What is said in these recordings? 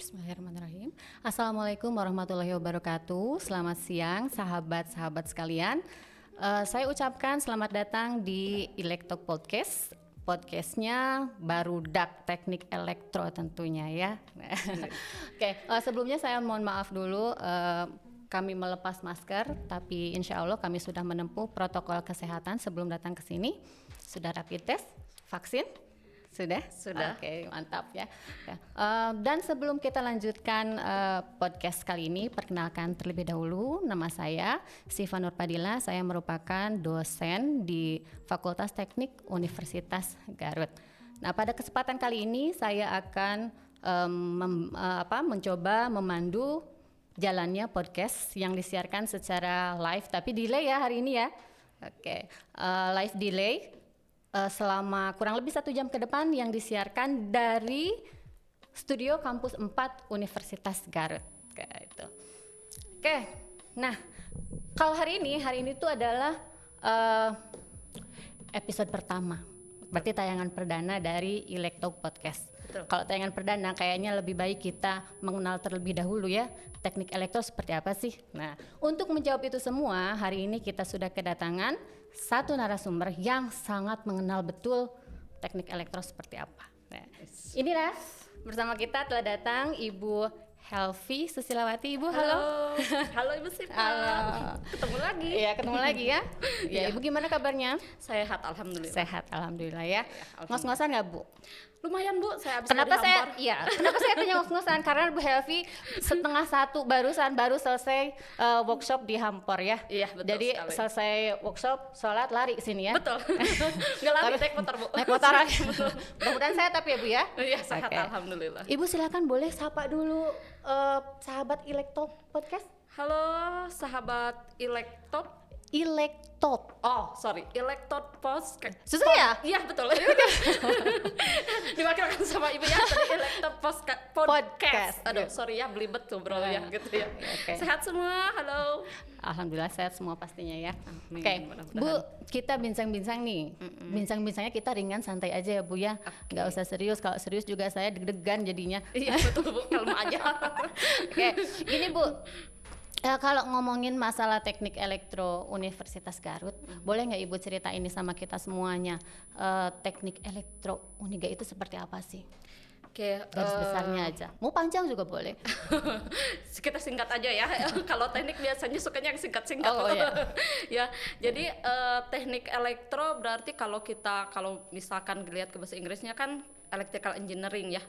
Bismillahirrahmanirrahim. Assalamualaikum warahmatullahi wabarakatuh. Selamat siang sahabat-sahabat sekalian. Saya ucapkan selamat datang di Ilektok Podcast. Podcastnya Barudak Teknik Elektro tentunya ya. Oke, sebelumnya saya mohon maaf dulu. Kami melepas masker, tapi insya Allah kami sudah menempuh protokol kesehatan sebelum datang ke sini. Sudah rapid test, vaksin. Sudah? Oke, mantap ya. Dan sebelum kita lanjutkan podcast kali ini, perkenalkan terlebih dahulu, nama saya Siva Nurpadila. Saya merupakan dosen di Fakultas Teknik Universitas Garut. Nah, pada kesempatan kali ini saya akan mencoba memandu jalannya podcast yang disiarkan secara live, tapi delay ya hari ini ya. Oke, live delay. Selama kurang lebih 1 jam ke depan yang disiarkan dari Studio Kampus 4 Universitas Garut. Oke, nah kalau hari ini itu adalah episode pertama, berarti tayangan perdana dari Ilektok Podcast. Kalau tayangan perdana kayaknya lebih baik kita mengenal terlebih dahulu ya teknik elektro seperti apa sih. Nah, untuk menjawab itu semua, hari ini kita sudah kedatangan satu narasumber yang sangat mengenal betul teknik elektro seperti apa. Nah, inilah bersama kita telah datang Ibu Helvi Susilawati. Ibu, halo. Halo Ibu Siva. Halo. Ketemu lagi. Iya, ketemu lagi ya. Ya, Ibu gimana kabarnya? Sehat alhamdulillah. Sehat alhamdulillah ya. Ngos-ngosan nggak Bu? Lumayan Bu, saya habis Kenapa dari Hampor. kenapa saya tanya ngos-ngosan? Karena Bu Helvi 12:30 baru selesai workshop di Hampor ya. Iya, betul Jadi sekali. selesai workshop, sholat lari ke sini ya. Betul. Nggak lari, naik motor Bu. Naik motor lagi. Mudah-mudahan sehat tapi ya Bu ya. Iya, sehat Oke. alhamdulillah. Ibu silakan boleh sapa dulu sahabat Ilektok Podcast. Halo sahabat Ilektok. Ilektok. Oh, sorry, Ilektok Post. Susah ya? Iya, betul. Diwakilkan sama Ibu ya, jadi Ilektok Podcast. Aduh, sorry ya, belibet tuh bro ya gitu ya. Oke. Sehat semua, halo. Alhamdulillah sehat semua pastinya ya. Amin, Oke, mudah-mudahan. Bu, kita bincang-bincang nih. Bincang-bincangnya kita ringan santai aja ya Bu ya. Nggak usah serius. Kalau serius juga saya deg-degan jadinya. Iya, betul Bu, kalem aja. Oke, gini Bu. Kalau ngomongin masalah teknik elektro Universitas Garut, boleh nggak Ibu cerita ini sama kita semuanya? Teknik elektro Uniga itu seperti apa sih? Oke, Garis besarnya aja. Mau panjang juga boleh. kita singkat aja ya. Kalau teknik biasanya sukanya yang singkat-singkat. Oh, iya. Ya, jadi teknik elektro berarti kalau misalkan dilihat ke bahasa Inggrisnya kan electrical engineering ya.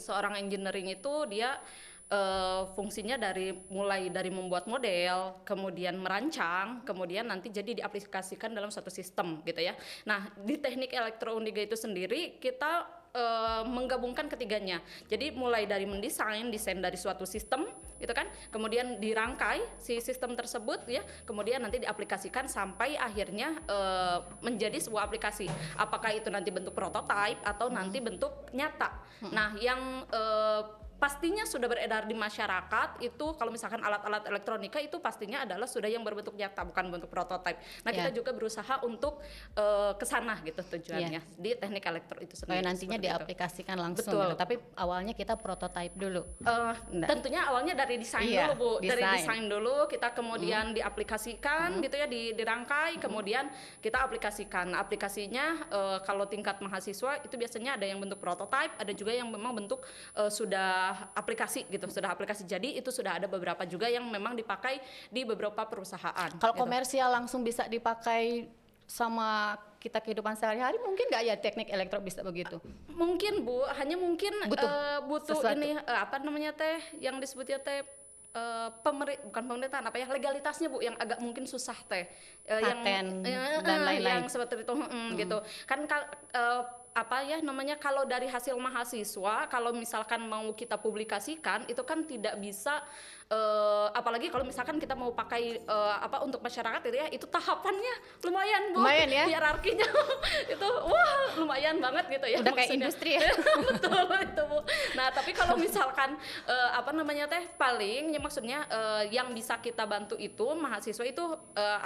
Seorang engineering itu dia fungsinya mulai dari membuat model, kemudian merancang, kemudian nanti jadi diaplikasikan dalam suatu sistem gitu ya. Nah, di teknik elektro Uniga itu sendiri kita menggabungkan ketiganya. Jadi mulai dari desain dari suatu sistem gitu kan, kemudian dirangkai si sistem tersebut ya, kemudian nanti diaplikasikan sampai akhirnya menjadi sebuah aplikasi. Apakah itu nanti bentuk prototipe atau nanti bentuk nyata. Nah, yang pastinya sudah beredar di masyarakat itu kalau misalkan alat-alat elektronika itu pastinya adalah sudah yang berbentuk nyata, bukan bentuk prototipe. Nah, kita juga berusaha untuk ke sana gitu tujuannya di teknik elektro itu sendiri. Nantinya diaplikasikan langsung Betul. gitu. Tapi awalnya kita prototipe dulu. Tentunya awalnya dari desain dulu Bu. Dari desain dulu kita kemudian diaplikasikan gitu ya, dirangkai, kemudian kita aplikasikan. Aplikasinya kalau tingkat mahasiswa itu biasanya ada yang bentuk prototipe, ada juga yang memang bentuk sudah aplikasi gitu, sudah aplikasi jadi itu sudah ada beberapa juga yang memang dipakai di beberapa perusahaan. Kalau gitu. komersial langsung bisa dipakai sama kita kehidupan sehari-hari, mungkin nggak ya teknik elektro bisa begitu? Mungkin Bu, hanya mungkin butuh sesuatu. ini apa namanya teh yang disebutnya teh bukan pemerintahan apa ya, legalitasnya Bu yang agak mungkin susah teh, Paten dan lain-lain. yang seperti itu gitu kan. Apa ya namanya, kalau dari hasil mahasiswa kalau misalkan mau kita publikasikan itu kan tidak bisa apalagi kalau misalkan kita mau pakai untuk masyarakat itu ya, itu tahapannya lumayan Bu, lumayan ya, hierarkinya itu wah lumayan banget gitu ya, udah kayak industri ya. betul itu Bu. Nah, tapi kalau misalkan paling ya maksudnya yang bisa kita bantu itu mahasiswa itu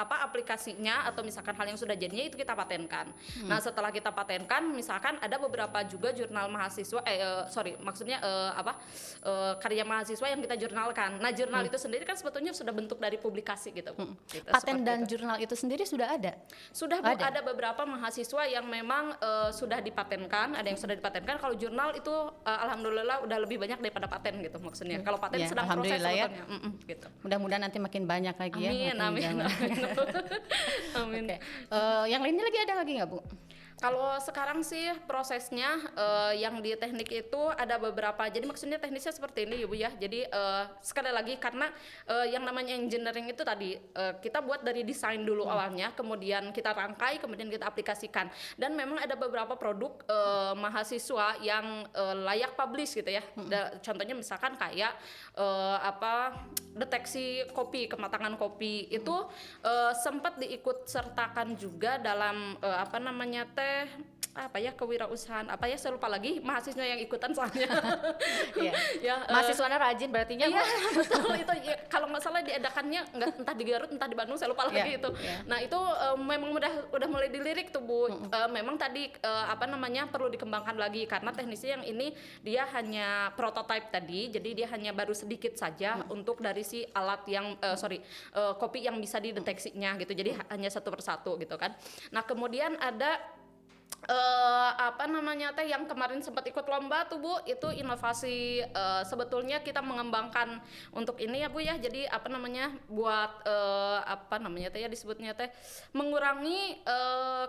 aplikasinya atau misalkan hal yang sudah jadinya itu kita patenkan. Nah, setelah kita patenkan misalkan misalkan ada beberapa juga jurnal mahasiswa maksudnya karya mahasiswa yang kita jurnalkan. Nah, jurnal itu sendiri kan sebetulnya sudah bentuk dari publikasi gitu. Gitu, Paten dan itu. jurnal itu sendiri sudah ada? Sudah Bu, ada beberapa mahasiswa yang memang sudah dipatenkan, ada yang sudah dipatenkan. Kalau jurnal itu alhamdulillah udah lebih banyak daripada paten gitu maksudnya. Kalau paten Ya, sedang proses alhamdulillah ya. sebetulnya. Gitu. Mudah-mudahan nanti makin banyak lagi ya. Amin, makin amin, zaman. amin. Oke. Yang lainnya lagi ada lagi nggak Bu? Kalau sekarang sih prosesnya yang di teknik itu ada beberapa. Jadi maksudnya teknisnya seperti ini Ibu ya. Jadi sekali lagi karena yang namanya engineering itu tadi kita buat dari desain dulu awalnya, kemudian kita rangkai, kemudian kita aplikasikan. Dan memang ada beberapa produk mahasiswa yang layak publish gitu ya. Contohnya misalkan kayak deteksi kopi, kematangan kopi itu sempat diikut sertakan juga dalam kewirausahaan saya lupa lagi mahasiswa yang ikutan soalnya. Ya, mahasiswanya rajin berarti ya. Iya, betul itu ya, kalau nggak salah diadakannya entah di Garut entah di Bandung, saya lupa lagi itu. Nah, itu memang udah mulai dilirik tuh Bu. Memang tadi perlu dikembangkan lagi karena teknisnya yang ini dia hanya prototype tadi. Jadi dia hanya baru sedikit saja untuk dari si alat yang kopi yang bisa dideteksinya gitu. Jadi hanya satu persatu gitu kan. Nah, kemudian ada yang kemarin sempat ikut lomba tuh Bu, itu inovasi sebetulnya kita mengembangkan untuk ini ya Bu ya. Jadi buat disebutnya mengurangi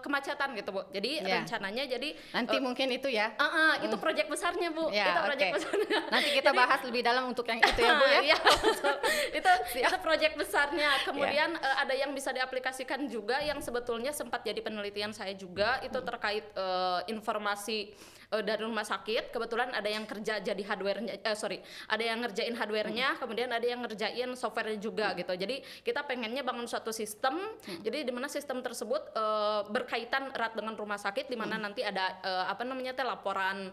kemacetan gitu Bu. Jadi rencananya jadi nanti mungkin itu ya. Itu proyek besarnya Bu. Ya, itu proyek besarnya. Nanti kita bahas lebih dalam untuk yang itu ya Bu ya. Iya, itu proyek besarnya. Kemudian ada yang bisa diaplikasikan juga yang sebetulnya sempat jadi penelitian saya juga itu terkait informasi dari rumah sakit. Kebetulan ada yang kerja jadi ada yang ngerjain hardware-nya, kemudian ada yang ngerjain software-nya juga gitu. Jadi kita pengennya bangun suatu sistem, jadi di mana sistem tersebut berkaitan erat dengan rumah sakit, di mana nanti ada laporan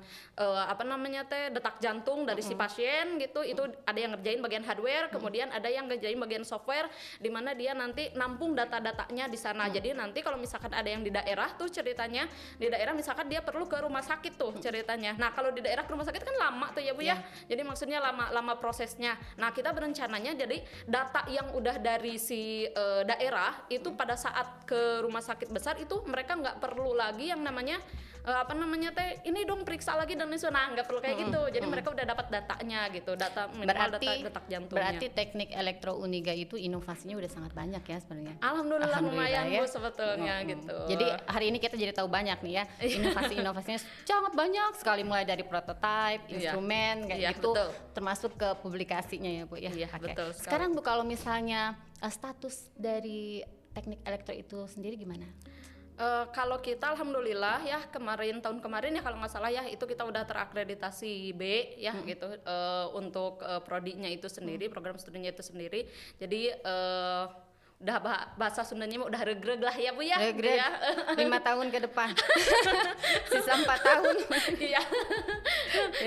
detak jantung dari si pasien gitu. Itu ada yang ngerjain bagian hardware, kemudian ada yang ngerjain bagian software, di mana dia nanti nampung data-datanya di sana. Jadi nanti kalau misalkan ada yang di daerah tuh ceritanya, di daerah misalkan dia perlu ke rumah sakit tuh ceritanya. Nah, kalau di daerah ke rumah sakit kan lama tuh ya Bu ya. Jadi maksudnya lama prosesnya. Nah, kita berencananya jadi data yang udah dari si daerah itu pada saat ke rumah sakit besar itu mereka nggak perlu lagi yang namanya ini dong periksa lagi dan itu. Nah, nggak perlu kayak gitu. Jadi mereka udah dapat datanya gitu, data minimal data detak jantungnya. Berarti teknik elektro Uniga itu inovasinya udah sangat banyak ya sebenarnya. Alhamdulillah lumayan ya Bu sebetulnya gitu. Jadi hari ini kita jadi tahu banyak nih ya, inovasinya sangat banyak sekali, mulai dari prototype, instrumen kayak gitu, betul. Termasuk ke publikasinya ya Bu ya. Iya, betul sekali. Sekarang Bu, kalau misalnya status dari teknik elektro itu sendiri gimana? Kalau kita alhamdulillah ya tahun kemarin ya kalau nggak salah ya itu kita udah terakreditasi B ya gitu untuk prodinya itu sendiri, program studinya itu sendiri. Jadi udah bahasa Sundanya udah regreg lah ya Bu ya. Regreg ya. 5 tahun ke depan. Sisa 4 tahun. Iya.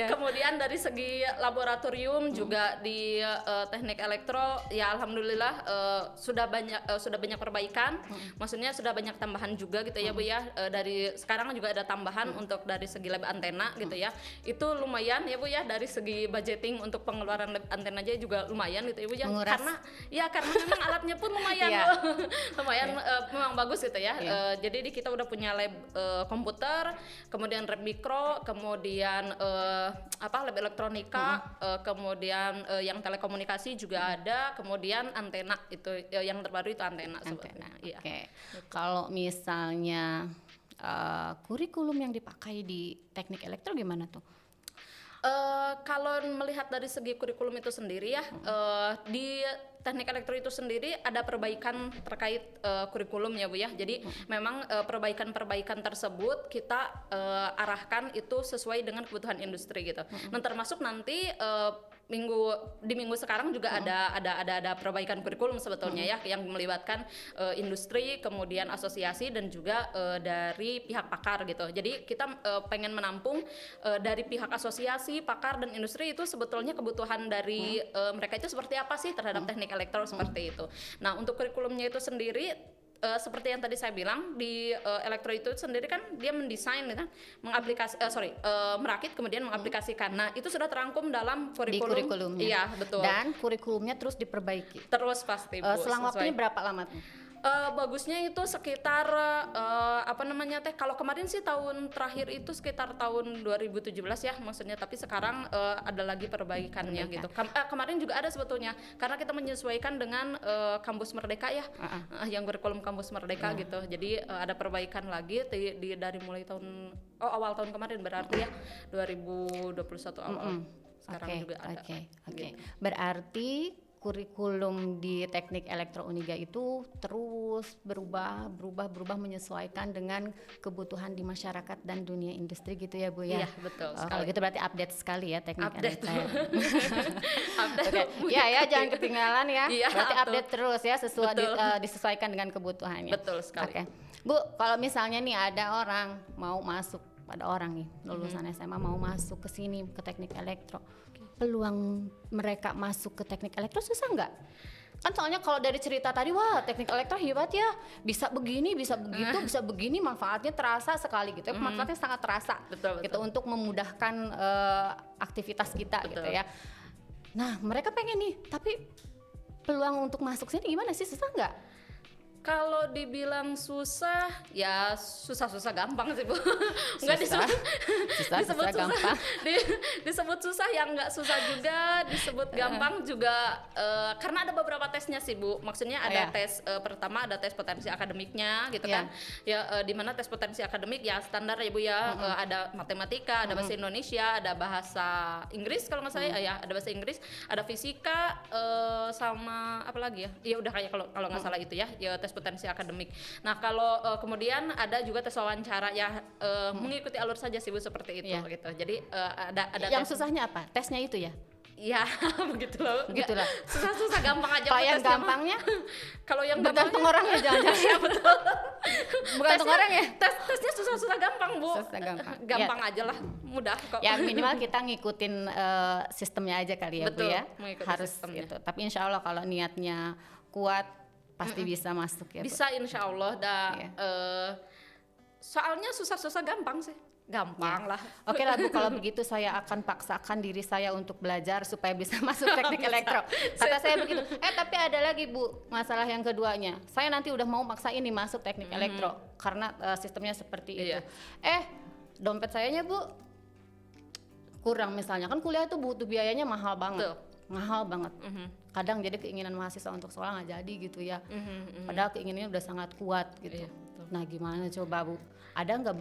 Kemudian dari segi laboratorium juga di teknik elektro ya alhamdulillah sudah banyak perbaikan. Maksudnya sudah banyak tambahan juga gitu ya Bu ya. Dari sekarang juga ada tambahan untuk dari segi lab antena gitu ya. Itu lumayan ya Bu ya, dari segi budgeting untuk pengeluaran lab antena aja juga lumayan gitu ya Bu ya. Menguras. Karena memang alatnya pun lumayan. Lumayan memang bagus gitu ya. Jadi kita udah punya lab komputer, kemudian lab mikro, kemudian lab elektronika, kemudian yang telekomunikasi juga ada, kemudian antena itu yang terbaru itu antena. Iya. Kalau misalnya kurikulum yang dipakai di teknik elektro gimana tuh? Kalau melihat dari segi kurikulum itu sendiri ya, di teknik elektro itu sendiri ada perbaikan terkait kurikulum ya Bu ya. Jadi memang perbaikan-perbaikan tersebut kita arahkan itu sesuai dengan kebutuhan industri gitu. Nah, termasuk nanti minggu sekarang juga ada perbaikan kurikulum sebetulnya ya, yang melibatkan industri, kemudian asosiasi dan juga dari pihak pakar gitu. Jadi kita pengen menampung dari pihak asosiasi, pakar dan industri itu sebetulnya kebutuhan dari mereka itu seperti apa sih terhadap teknik elektro seperti itu. Nah, untuk kurikulumnya itu sendiri seperti yang tadi saya bilang di elektro itu sendiri kan dia mendesain kan, merakit kemudian mengaplikasikan. Nah, itu sudah terangkum dalam Di kurikulum. kurikulumnya. Iya, betul. Dan kurikulumnya terus diperbaiki. Terus pasti Bu. Selang sesuai. waktunya berapa lama tuh? Bagusnya itu sekitar kalau kemarin sih tahun terakhir itu sekitar tahun 2017 ya maksudnya, tapi sekarang ada lagi perbaikannya gitu. Kemarin juga ada sebetulnya karena kita menyesuaikan dengan kampus Merdeka ya, yang kurikulum kampus Merdeka gitu. Jadi ada perbaikan lagi dari mulai awal tahun kemarin berarti ya 2021 awal. Sekarang juga ada. Oke. Berarti kurikulum di Teknik Elektro Uniga itu terus berubah menyesuaikan dengan kebutuhan di masyarakat dan dunia industri gitu ya Bu ya. Iya, betul sekali. Kalau gitu berarti update sekali ya Teknik Elektro. Update. Ya jangan ketinggalan ya. Iya, berarti betul. update terus ya disesuaikan dengan kebutuhannya. Betul sekali. Oke. Bu, kalau misalnya nih ada orang mau masuk, ada orang nih lulusan SMA mau masuk ke sini ke Teknik Elektro, peluang mereka masuk ke Teknik Elektro susah nggak? Kan soalnya kalau dari cerita tadi, wah Teknik Elektro hebat ya, bisa begini, bisa begitu, bisa begini, manfaatnya terasa sekali gitu, manfaatnya sangat terasa, Betul. gitu untuk memudahkan aktivitas kita gitu ya. Nah mereka pengen nih, tapi peluang untuk masuk sini gimana sih, susah nggak? Kalau dibilang susah, ya susah gampang sih Bu. Susah gampang. Disebut susah ya nggak susah juga, disebut gampang juga karena ada beberapa tesnya sih Bu. Maksudnya ada tes pertama ada tes potensi akademiknya gitu kan. Ya di mana tes potensi akademik ya standar ya Bu ya, ada matematika, ada bahasa Indonesia, ada bahasa Inggris kalau nggak salah ya, ada bahasa Inggris, ada fisika sama apa lagi ya? Iya udah kayak kalau nggak salah itu ya tes potensi akademik. Nah kalau kemudian ada juga tes wawancara ya mengikuti alur saja sih Bu seperti itu gitu. Jadi ada yang tes. Susahnya apa? Tesnya itu ya? Ya begitu loh. Begitulah. Susah gampang aja. Pak yang gampangnya? Kalau yang bergantung orangnya jangan-jangan. Ya betul. Bergantung orang ya? Tesnya susah gampang Bu. Susah gampang. Gampang aja lah, mudah kok. Ya minimal kita ngikutin sistemnya aja kali ya betul, Bu ya. mengikuti Harus sistemnya. gitu. Tapi insya Allah kalau niatnya kuat pasti bisa masuk ya Bu. Bisa insya Allah soalnya susah gampang sih. Gampang lah. Oke lah Bu, kalau begitu saya akan paksakan diri saya untuk belajar supaya bisa masuk Teknik Elektro. Kata saya begitu. Tapi ada lagi Bu, masalah yang keduanya. Saya nanti udah mau maksain nih masuk Teknik Elektro karena sistemnya seperti itu. Dompet sayanya Bu kurang misalnya. Kan kuliah itu butuh biayanya mahal banget. Mahal banget. Kadang jadi keinginan mahasiswa untuk sekolah nggak jadi gitu ya. Padahal keinginannya udah sangat kuat gitu. Nah gimana coba Bu? Ada nggak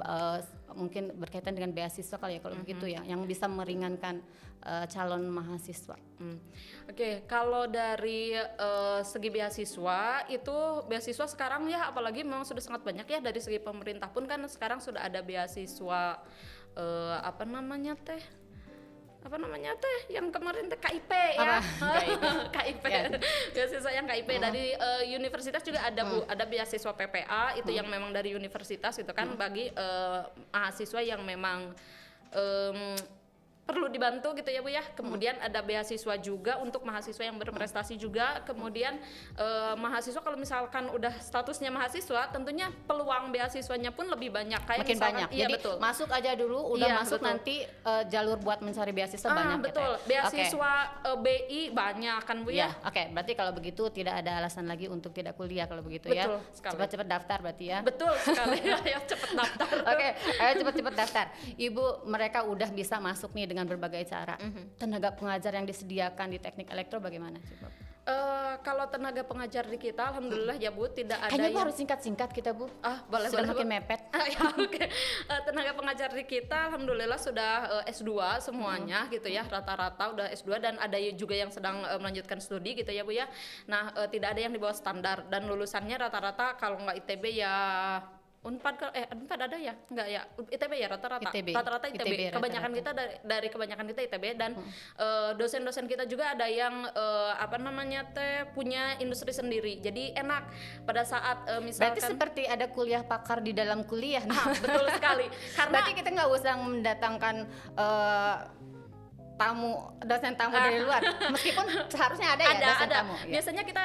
mungkin berkaitan dengan beasiswa kali ya kalau begitu ya, yang bisa meringankan calon mahasiswa? Oke, kalau dari segi beasiswa itu beasiswa sekarang ya apalagi memang sudah sangat banyak ya, dari segi pemerintah pun kan sekarang sudah ada beasiswa apa namanya teh yang kemarin teh KIP ya. KIP. Beasiswa yang KIP dari universitas juga ada Bu, ada beasiswa PPA itu yang memang dari universitas gitu kan bagi mahasiswa yang memang perlu dibantu gitu ya Bu ya. Kemudian ada beasiswa juga untuk mahasiswa yang berprestasi juga. Kemudian mahasiswa kalau misalkan udah statusnya mahasiswa, tentunya peluang beasiswanya pun lebih banyak. Kayak Makin misalkan, banyak. Iya, Jadi betul. masuk aja dulu, udah masuk betul. nanti jalur buat mencari beasiswa banyak. Betul. Gitu ya? Beasiswa BI banyak kan Bu ya. Oke, berarti kalau begitu tidak ada alasan lagi untuk tidak kuliah kalau begitu ya. Betul sekali. Cepat-cepat daftar berarti ya. Betul sekali. Ayo cepet daftar. Oke, ayo cepat-cepat daftar. Ibu, mereka udah bisa masuk nih dengan berbagai cara. Tenaga pengajar yang disediakan di Teknik Elektro bagaimana? Coba. Kalau tenaga pengajar di kita, alhamdulillah ya Bu, tidak ada Kayaknya yang... Bu harus singkat-singkat kita Bu. Boleh Sudah boleh makin Bu. mepet. Ya, oke. Tenaga pengajar di kita, alhamdulillah sudah S2 semuanya gitu ya, rata-rata udah S2 dan ada juga yang sedang melanjutkan studi gitu ya Bu ya. Nah, tidak ada yang di bawah standar dan lulusannya rata-rata kalau nggak ITB ya Unpad ada ya? Enggak ya. ITB ya rata-rata. Rata-rata ITB. Kebanyakan kita dari kebanyakan kita ITB dan dosen-dosen kita juga ada yang punya industri sendiri. Jadi enak pada saat misalkan Berarti seperti ada kuliah pakar di dalam kuliah. betul sekali. Karena berarti kita nggak usah mendatangkan dosen tamu dari luar, meskipun seharusnya ada ya dosen ada. tamu. Ya. Biasanya kita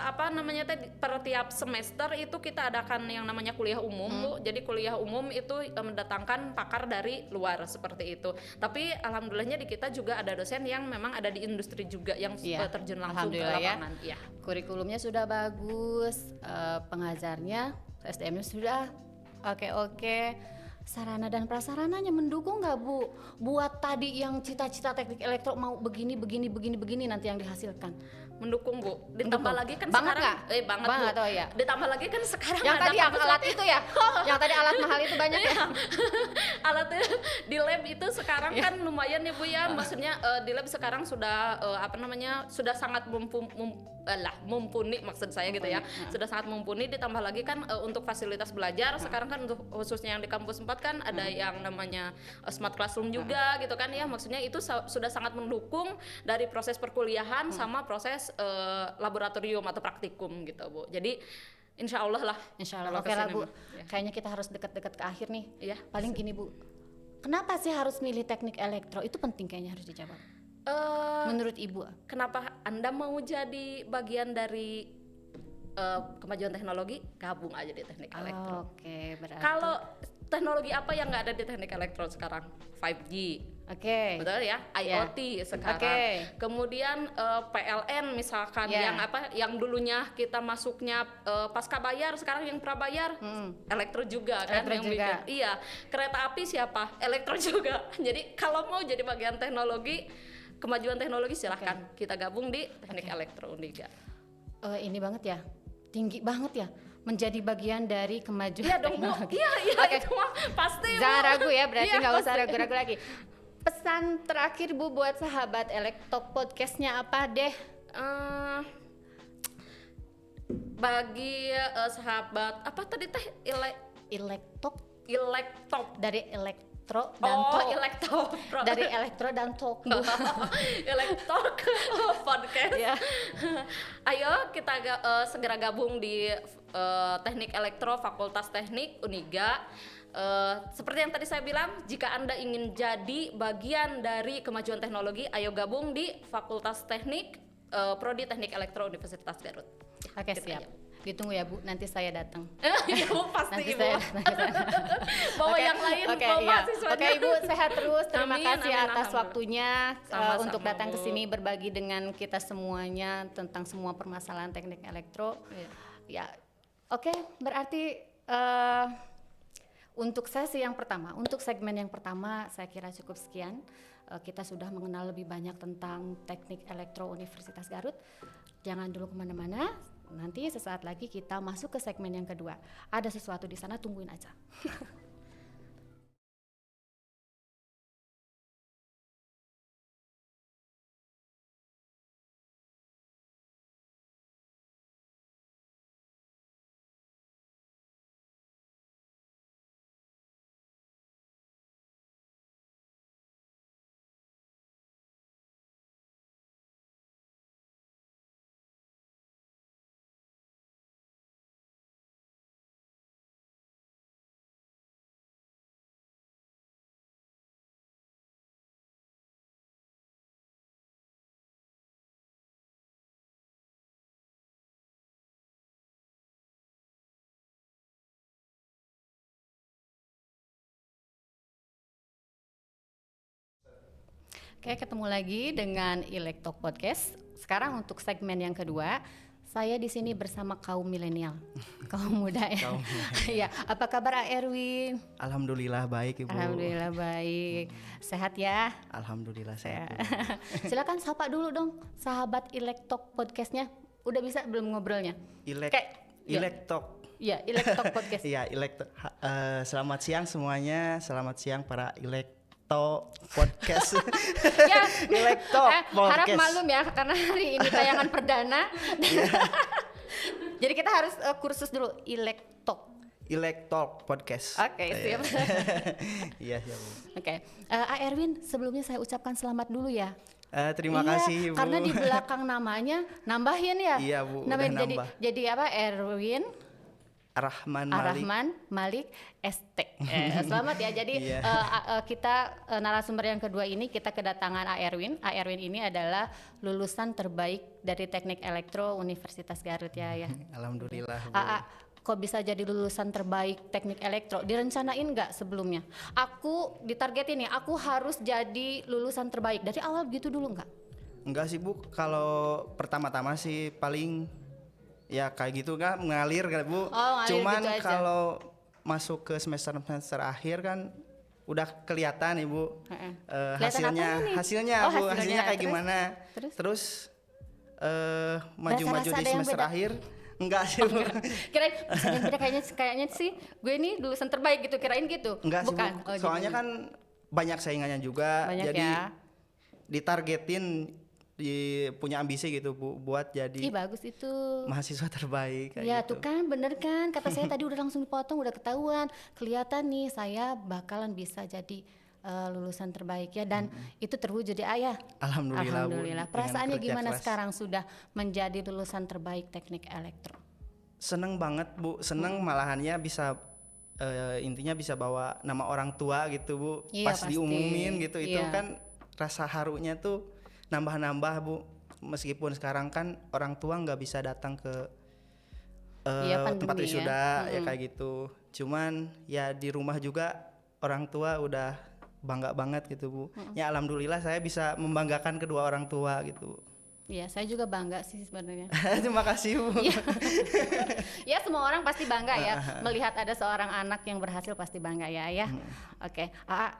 apa namanya teh per tiap semester itu kita adakan yang namanya kuliah umum, Bu. Jadi kuliah umum itu mendatangkan pakar dari luar seperti itu. Tapi alhamdulillahnya di kita juga ada dosen yang memang ada di industri juga yang terjun langsung ke lapangan. Ya. Kurikulumnya sudah bagus, pengajarnya, SDM-nya sudah oke. Sarana dan prasarananya mendukung nggak Bu buat tadi yang cita-cita teknik elektro mau begini nanti yang dihasilkan? Mendukung, Bu. Ditambah lagi kan banget sekarang banget Bu. Oh ya. Ditambah lagi kan sekarang yang ada tadi yang alat itu ya. Yang tadi alat mahal itu banyak ya. Alatnya di lab itu sekarang kan lumayan ya Bu ya. Maksudnya di lab sekarang sudah sudah sangat mumpuni maksud saya gitu ya. Sudah sangat mumpuni, ditambah lagi kan untuk fasilitas belajar sekarang kan untuk khususnya yang di kampus 4 kan ada yang namanya smart classroom juga gitu kan ya. Maksudnya itu sudah sangat mendukung dari proses perkuliahan sama proses laboratorium atau praktikum gitu Bu. Jadi Insya Allah lah. Oke lah Bu. Ya. Kayaknya kita harus dekat-dekat ke akhir nih. Iya. Paling gini Bu. Kenapa sih harus milih teknik elektro? Itu penting kayaknya harus dijawab. Menurut Ibu. Kenapa Anda mau jadi bagian dari kemajuan teknologi? Gabung aja di teknik elektro. Oke, berarti. Kalau teknologi apa yang nggak ada di teknik elektro sekarang? 5G. Oke. Betul ya, IoT sekarang. Kemudian PLN misalkan yang dulunya kita masuknya pasca bayar, sekarang yang prabayar elektro juga kan yang bikin. Iya, kereta api siapa? Elektro juga. Jadi kalau mau jadi bagian teknologi, kemajuan teknologi silahkan kita gabung di teknik elektro Uniga. Ini banget ya, tinggi banget ya. Menjadi bagian dari kemajuan teknologi. Iya, itu mah pasti. Jangan ragu ya, berarti nggak usah ragu-ragu lagi. Pesan terakhir Bu buat sahabat Elektok Podcast-nya apa deh? Bagi sahabat apa tadi teh Elektok dari elektro dan elektro dari elektro dan talk. Elektok podcast. Ya. Ayo kita segera gabung di Teknik Elektro Fakultas Teknik Uniga. Seperti yang tadi saya bilang, jika Anda ingin jadi bagian dari kemajuan teknologi, ayo gabung di Fakultas Teknik Prodi Teknik Elektro Universitas Garut. Oke, siap. Ditunggu ya Bu, nanti saya datang. Ibu pasti nanti Ibu. Bawa yang lain, bawa mahasiswanya. Oke Ibu, sehat terus. Terima kasih atas alhamdulillah. Waktunya untuk datang ke Bu. sini berbagi dengan kita semuanya tentang semua permasalahan teknik elektro. Ya, oke, berarti untuk sesi yang pertama, untuk segmen yang pertama saya kira cukup sekian. Kita sudah mengenal lebih banyak tentang teknik elektro Universitas Garut. Jangan dulu kemana-mana, nanti sesaat lagi kita masuk ke segmen yang kedua. Ada sesuatu di sana, tungguin aja. Oke, ketemu lagi dengan Elektok Podcast. Sekarang untuk segmen yang kedua, saya di sini bersama kaum milenial, kaum muda ya. Iya, apa kabar Erwin? Alhamdulillah baik Ibu. Alhamdulillah baik. Sehat ya? Alhamdulillah sehat. Silakan sapa dulu dong sahabat Elektok Podcast-nya. Udah bisa belum ngobrolnya? Elektok. Iya, Elektok Podcast. Iya, Elektok. Selamat siang semuanya. Selamat siang para Podcast. Ya, Podcast. Harap maklum ya karena hari ini tayangan perdana. Jadi kita harus kursus dulu Elektok Podcast. Oke, siap. Iya, Bu. Oke. Erwin, sebelumnya saya ucapkan selamat dulu ya. Terima kasih, Bu. Karena di belakang namanya nambahin ya. Iya, Bu. Namanya udah nambah. jadi apa? Erwin Arahman Malik. Arahman Malik ST. Selamat ya. Jadi Iya. kita narasumber yang kedua ini kita kedatangan A. Erwin. A. Erwin ini adalah lulusan terbaik dari Teknik Elektro Universitas Garut ya. Alhamdulillah, Bu. A, kok bisa jadi lulusan terbaik Teknik Elektro? Direncanain nggak sebelumnya? Aku ditargetin nih, aku harus jadi lulusan terbaik. Dari awal gitu dulu nggak? Enggak sih, Bu. Kalau pertama-tama sih paling ya kayak gitu kan mengalir kan, Bu. Ngalir Cuman gitu aja. kalau masuk ke semester akhir kan udah kelihatan Ibu Heeh. Kelihatan hasilnya, apanya nih? hasilnya Oh, Bu, hasilnya. hasilnya kayak Terus? gimana. Terus? Terus maju-maju Rasa-rasa di ada yang semester beda? akhir enggak sih, Bu. Kirain misalnya beda kayaknya sih gue ini lulusan terbaik gitu, kirain gitu. Enggak sih, Bu. Bukan. Oh, Soalnya gitu. kan banyak saingannya juga, Banyak jadi ya. ditargetin punya ambisi gitu, Bu, buat Ih jadi bagus itu. mahasiswa terbaik kayak Ya gitu. tuh kan bener kan, kata saya tadi udah langsung dipotong, udah ketahuan, kelihatan nih saya bakalan bisa jadi lulusan terbaik ya, dan itu terwujud ya ayah. Alhamdulillah, Bu, Alhamdulillah. dengan Perasaannya kerja gimana keras. sekarang sudah menjadi lulusan terbaik Teknik Elektro? Seneng banget, Bu, seneng malahannya bisa intinya bisa bawa nama orang tua gitu, Bu. Iya, Pas pasti. diumumin gitu, itu Iya. kan rasa harunya tuh nambah-nambah, Bu. Meskipun sekarang kan orang tua nggak bisa datang ke Iya, tempat pandemi ya. wisuda ya kayak gitu. Cuman ya di rumah juga orang tua udah bangga banget gitu, Bu. Ya alhamdulillah saya bisa membanggakan kedua orang tua gitu. Iya, saya juga bangga sih sebenarnya. Terima kasih, Bu. Ya semua orang pasti bangga ya melihat ada seorang anak yang berhasil, pasti bangga ya. Oke,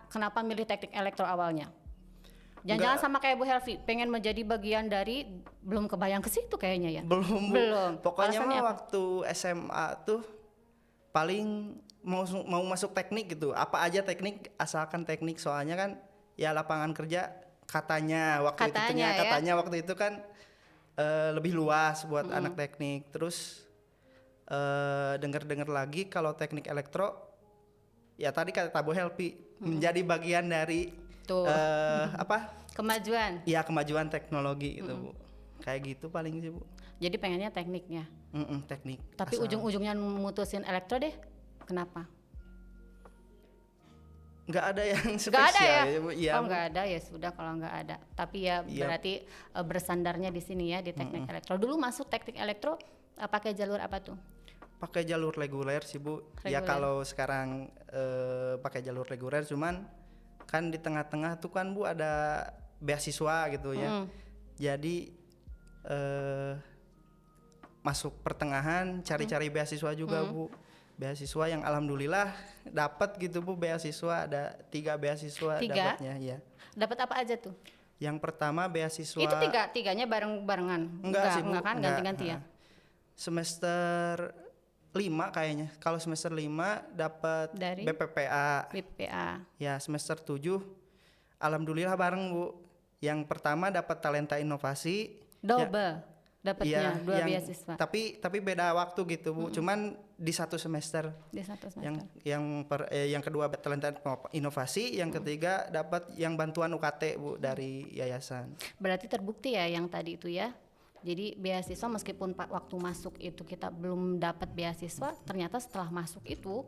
kenapa milih Teknik Elektro awalnya? Jangan-jangan sama kayak Bu Helvi, pengen menjadi bagian dari, belum kebayang ke situ kayaknya ya. Belum, Bu. Belum. Pokoknya Alasannya mah apa? waktu SMA tuh paling mau masuk teknik gitu. Apa aja teknik, asalkan teknik. Soalnya kan ya lapangan kerja katanya waktu itu kan lebih luas buat anak teknik. Terus dengar-dengar lagi kalau Teknik Elektro ya tadi kata Bu Helpi menjadi bagian dari Tuh. apa? Kemajuan. Ya kemajuan teknologi gitu, Bu. Kayak gitu paling sih, Bu. Jadi pengennya tekniknya. Teknik. Tapi Asal- ujung-ujungnya memutusin elektro deh. Kenapa? nggak ada yang Nggak spesial ada ya? Bu. Iya, Oh Bu. nggak ada ya sudah kalau nggak ada. Tapi ya Iya. berarti bersandarnya di sini ya di teknik elektro. Dulu masuk teknik elektro pakai jalur apa tuh? Pakai jalur reguler sih, Bu. Ya Reguler. kalau sekarang pakai jalur reguler, cuman kan di tengah-tengah tuh kan, Bu, ada beasiswa gitu ya. Jadi masuk pertengahan cari-cari beasiswa juga, Bu. Beasiswa yang alhamdulillah dapat gitu, Bu. Beasiswa ada 3 beasiswa 3? dapatnya ya. Dapat apa aja tuh? Yang pertama beasiswa Itu tiganya bareng-barengan? Enggak sih, Bu. Enggak kan, Enggak. ganti-ganti ya? Semester 5 kayaknya. Kalau semester 5 dapat Dari? BPPA. BPA. Ya, semester 7 alhamdulillah bareng, Bu. Yang pertama dapat talenta inovasi. Double dapatnya Iya, 2 yang- beasiswa Tapi beda waktu gitu, Bu. Cuman di satu semester. di satu semester. Yang kedua talenta inovasi, yang ketiga dapat yang bantuan UKT, Bu, dari yayasan. Berarti terbukti ya yang tadi itu ya. Jadi beasiswa meskipun waktu masuk itu kita belum dapat beasiswa, ternyata setelah masuk itu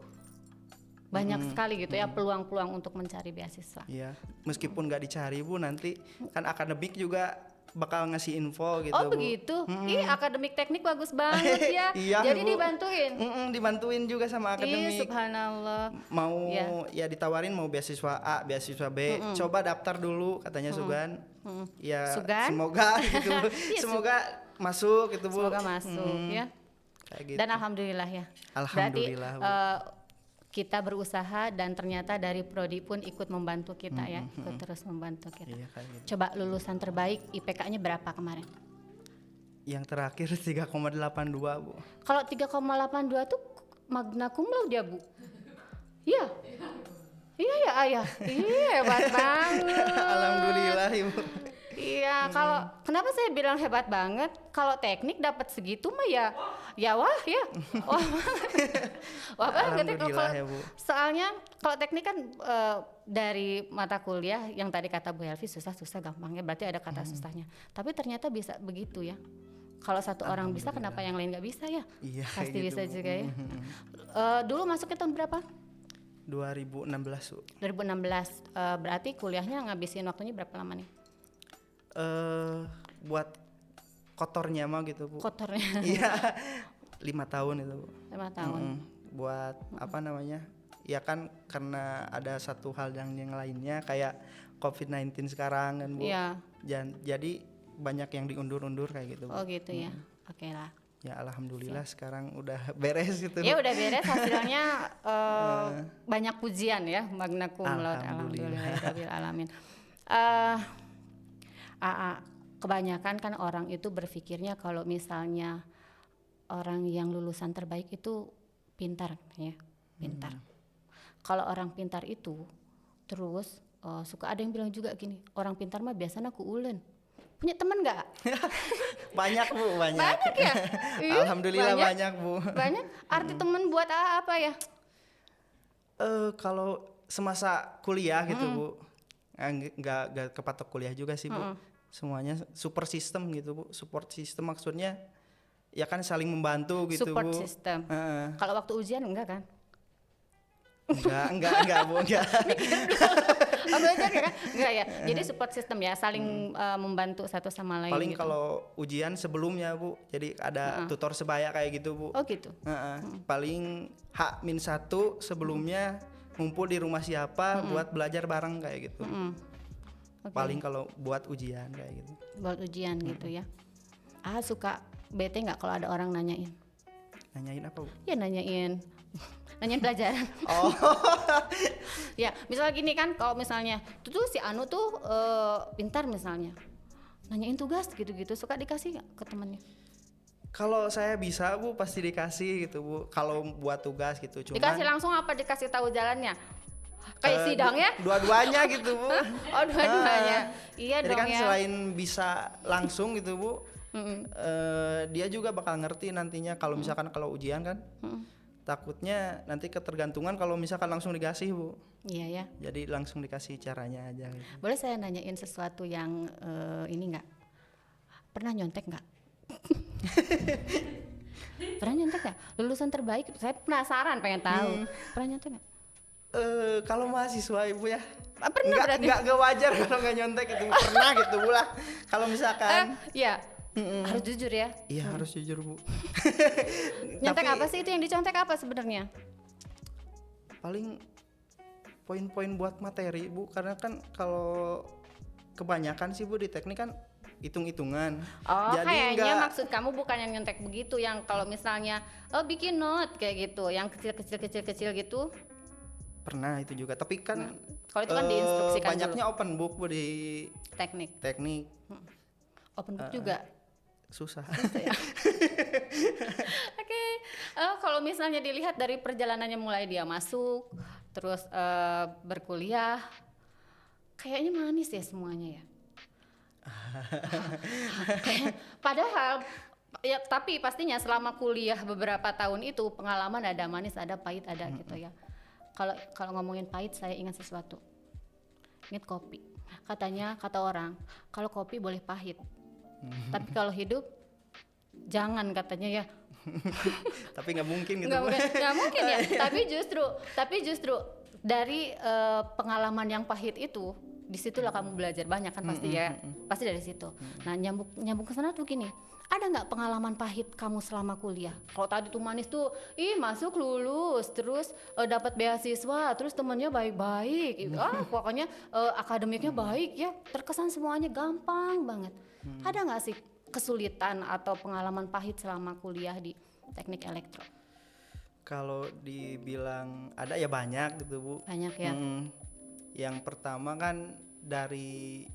banyak sekali gitu ya peluang-peluang untuk mencari beasiswa. Iya, meskipun nggak dicari, Bu, nanti kan akademik juga bakal ngasih info gitu, Oh Bu. begitu? Ih akademik teknik bagus banget ya. Iya, Jadi Bu. dibantuin. Dibantuin juga sama Ih akademik. subhanallah. Mau Iya. ya ditawarin mau beasiswa A, beasiswa B, coba daftar dulu katanya Sugan. Ya Sugan? semoga gitu. Iya, semoga masuk gitu, Bu. Semoga masuk ya. Kayak gitu. Dan alhamdulillah ya. Alhamdulillah, Bu. Berarti kita berusaha dan ternyata dari prodi pun ikut membantu kita ya, ikut terus membantu kita. Iya, kayak gitu. Coba lulusan terbaik IPK-nya berapa kemarin? Yang terakhir 3,82, Bu. Kalau 3,82 tuh magna cum laude ya Bu? Iya. Iya ya ayah. Iya hebat banget. Alhamdulillah, Ibu. Iya, kalau kenapa saya bilang hebat banget? Kalau teknik dapat segitu mah ya wah ya. Wah banget ya Alhamdulillah ya, Bu. Soalnya kalau teknik kan dari mata kuliah yang tadi kata Bu Helvi susah gampangnya berarti ada kata susahnya. Tapi ternyata bisa begitu ya. Kalau satu orang bisa, kenapa yang lain nggak bisa ya? Iya, Pasti kayak bisa gitu, Bu. juga ya. Dulu masuknya tahun berapa? 2016, Bu. 2016. Berarti kuliahnya ngabisin waktunya berapa lama nih? Buat kotornya mah gitu, Bu. Kotornya Iya, 5 tahun itu, Bu. 5 tahun. Buat apa namanya? Ya kan karena ada satu hal yang lainnya kayak COVID-19 sekarang kan, Bu. Iya. Jadi banyak yang diundur-undur kayak gitu, Bu. Oh gitu ya. Oke lah. Ya alhamdulillah sekarang udah beres gitu. Ya udah beres hasilnya, banyak pujian ya, magna cum laude. Alhamdulillah. Alhamdulillahirabbil alamin. Kebanyakan kan orang itu berpikirnya kalau misalnya orang yang lulusan terbaik itu pintar ya, pintar. Kalau orang pintar itu terus suka ada yang bilang juga gini, orang pintar mah biasanya kuulen. Punya teman nggak? Banyak, Bu, banyak. Banyak ya? Alhamdulillah banyak, Bu. Banyak. Arti teman buat apa ya? Kalau semasa kuliah gitu, Bu, nggak kepatok kuliah juga sih, Bu. Semuanya super system gitu, Bu. Support system maksudnya ya kan saling membantu gitu, Support Bu. system. Kalau waktu ujian enggak kan? Enggak, Bu, enggak. Oh, belajar ya kan? Enggak ya. Jadi support system ya, saling membantu satu sama lain. Paling gitu. kalau ujian sebelumnya, Bu. Jadi ada tutor sebaya kayak gitu, Bu. Oh gitu. Paling H-1 sebelumnya ngumpul di rumah siapa buat belajar bareng kayak gitu. Oke. Paling kalau buat ujian kayak gitu. Buat ujian gitu ya. Suka bete nggak kalau ada orang nanyain? Nanyain apa, Bu? Ya nanyain pelajaran. Oh. Ya misalnya gini kan, kalau misalnya tuh si Anu tuh pintar misalnya, nanyain tugas gitu-gitu, suka dikasih nggak ke temennya? Kalau saya bisa, Bu, pasti dikasih gitu, Bu. Kalau buat tugas gitu, cuman Dikasih langsung apa dikasih tahu jalannya? Kayak sidang ya? Dua-duanya gitu, Bu. Oh dua-duanya. Iya Jadi dong kan ya. selain bisa langsung gitu, Bu, dia juga bakal ngerti nantinya kalau misalkan kalau ujian kan. Takutnya nanti ketergantungan kalau misalkan langsung dikasih, Bu. Iya ya. Jadi langsung dikasih caranya aja gitu. Boleh saya nanyain sesuatu yang ini nggak? Pernah nyontek nggak? Pernah nyontek nggak? Lulusan terbaik, saya penasaran pengen tahu. Pernah nyontek nggak? Kalau mahasiswa, Ibu ya. Pernah berarti? Nggak wajar kalau nggak nyontek gitu. Pernah gitu, Bu lah. Kalau misalkan Iya. Harus jujur ya. iya harus jujur, Bu. Nyontek Tapi apa sih itu yang dicontek apa sebenarnya? paling poin-poin buat materi, Bu, karena kan kalau kebanyakan sih, Bu, di teknik kan hitung-hitungan. Oh, jadi kayaknya nggak maksud kamu bukan yang nyontek begitu, yang kalau misalnya bikin note kayak gitu, yang kecil gitu. pernah itu juga, tapi kan Kalau itu kan diinstruksikan banyaknya open book, Bu, di teknik. teknik. Open book juga. Susah. Oke, kalau misalnya dilihat dari perjalanannya mulai dia masuk, terus berkuliah, kayaknya manis ya semuanya ya. Padahal ya, tapi pastinya selama kuliah beberapa tahun itu pengalaman ada manis, ada pahit, ada gitu ya. Kalau ngomongin pahit, saya ingat sesuatu. Ingat kopi. Kata orang, kalau kopi boleh pahit. Tapi kalau hidup jangan katanya ya. Tapi nggak mungkin gitu. Nggak mungkin ya. Tapi justru dari pengalaman yang pahit itu, disitulah kamu belajar banyak kan pasti ya. Pasti dari situ. Nah nyambung ke sana tuh gini. Ada nggak pengalaman pahit kamu selama kuliah? Kalau tadi tuh manis tuh, masuk lulus, terus dapat beasiswa, terus temennya baik-baik, pokoknya akademiknya baik ya, terkesan semuanya gampang banget. Ada nggak sih kesulitan atau pengalaman pahit selama kuliah di teknik elektro? Kalau dibilang ada ya banyak gitu, Bu. Banyak ya. Yang pertama kan dari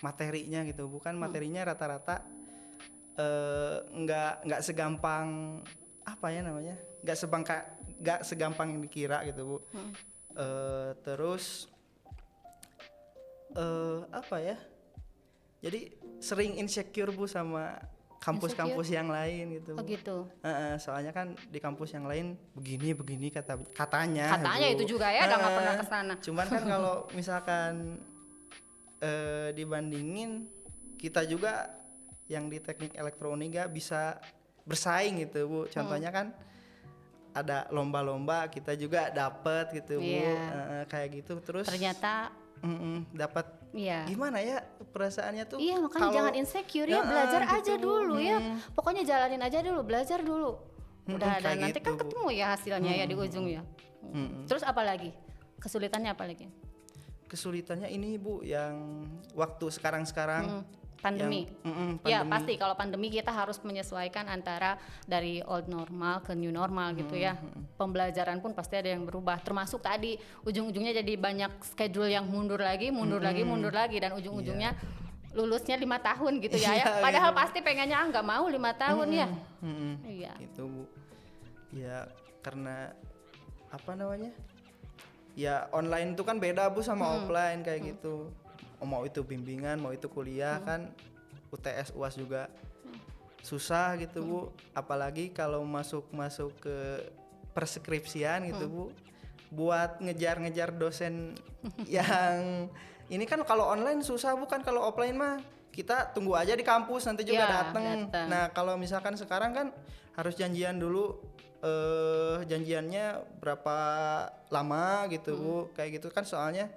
materinya gitu, bukan materinya rata-rata nggak segampang apa ya namanya, nggak segampang yang dikira gitu, Bu. Terus apa ya, jadi sering insecure, Bu, sama kampus-kampus yang lain gitu, Bu. Oh gitu. Soalnya kan di kampus yang lain begini katanya Katanya Bu. itu juga ya, nggak pernah kesana. Cuman kan kalau misalkan dibandingin kita juga yang di teknik elektronika bisa bersaing gitu Bu. Contohnya kan ada lomba-lomba kita juga dapat gitu Bu. Iya. Kayak gitu terus Ternyata dapat iya. gimana ya perasaannya tuh. Iya, makanya kalau- jangan insecure ya, belajar gitu, aja Bu. dulu ya. Pokoknya jalanin aja dulu, belajar dulu. Udah ada kayak nanti gitu, kan Bu. ketemu ya hasilnya ya di ujung ya. Terus apa lagi? Kesulitannya apa lagi? Kesulitannya ini Bu yang waktu sekarang Pandemi. yang, Ya pandemi. pasti kalau pandemi kita harus menyesuaikan antara dari old normal ke new normal gitu ya. Pembelajaran pun pasti ada yang berubah. Termasuk tadi ujung-ujungnya jadi banyak schedule yang mundur lagi, mundur lagi dan ujung-ujungnya lulusnya 5 tahun gitu ya. Iya, Padahal gitu. pasti pengennya nggak mau 5 tahun ya. Iya. Gitu Bu. Ya karena apa namanya? Ya online itu kan beda Bu sama offline kayak gitu. Mau itu bimbingan, mau itu kuliah kan UTS UAS juga susah gitu Bu. Apalagi kalau masuk ke perskripsian gitu Bu. Buat ngejar-ngejar dosen yang ini kan kalau online susah Bu, kan kalau offline mah kita tunggu aja di kampus nanti juga Ya, datang. datang. Nah, kalau misalkan sekarang kan harus janjian dulu janjiannya berapa lama gitu Bu. Kayak gitu kan soalnya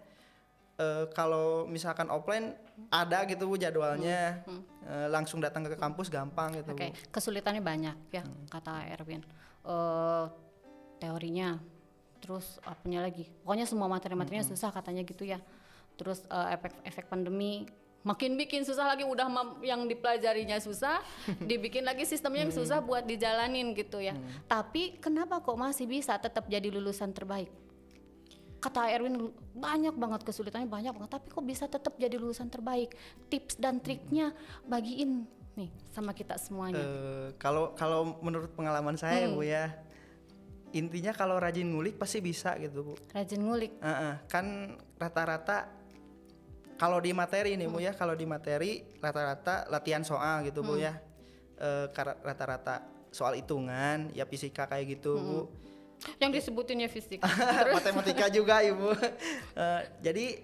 kalau misalkan offline ada gitu Bu jadwalnya. Langsung datang ke kampus gampang gitu Oke, Bu. kesulitannya banyak ya kata Erwin. Teorinya, terus apanya lagi? Pokoknya semua materi-materinya susah katanya gitu ya. Terus efek pandemi makin bikin susah lagi, udah yang dipelajarinya susah, dibikin lagi sistemnya yang susah buat dijalanin gitu ya. Tapi kenapa kok masih bisa tetap jadi lulusan terbaik? Kata Erwin banyak banget kesulitannya, banyak banget, tapi kok bisa tetap jadi lulusan terbaik? Tips dan triknya bagiin nih sama kita semuanya. Kalau menurut pengalaman saya Bu ya, intinya kalau rajin ngulik pasti bisa gitu Bu. Rajin ngulik. Kan rata-rata kalau di materi nih Bu ya, kalau di materi rata-rata latihan soal gitu Bu ya. Rata-rata soal hitungan ya, fisika kayak gitu Bu. Yang disebutinnya fisika. Matematika juga Ibu. Jadi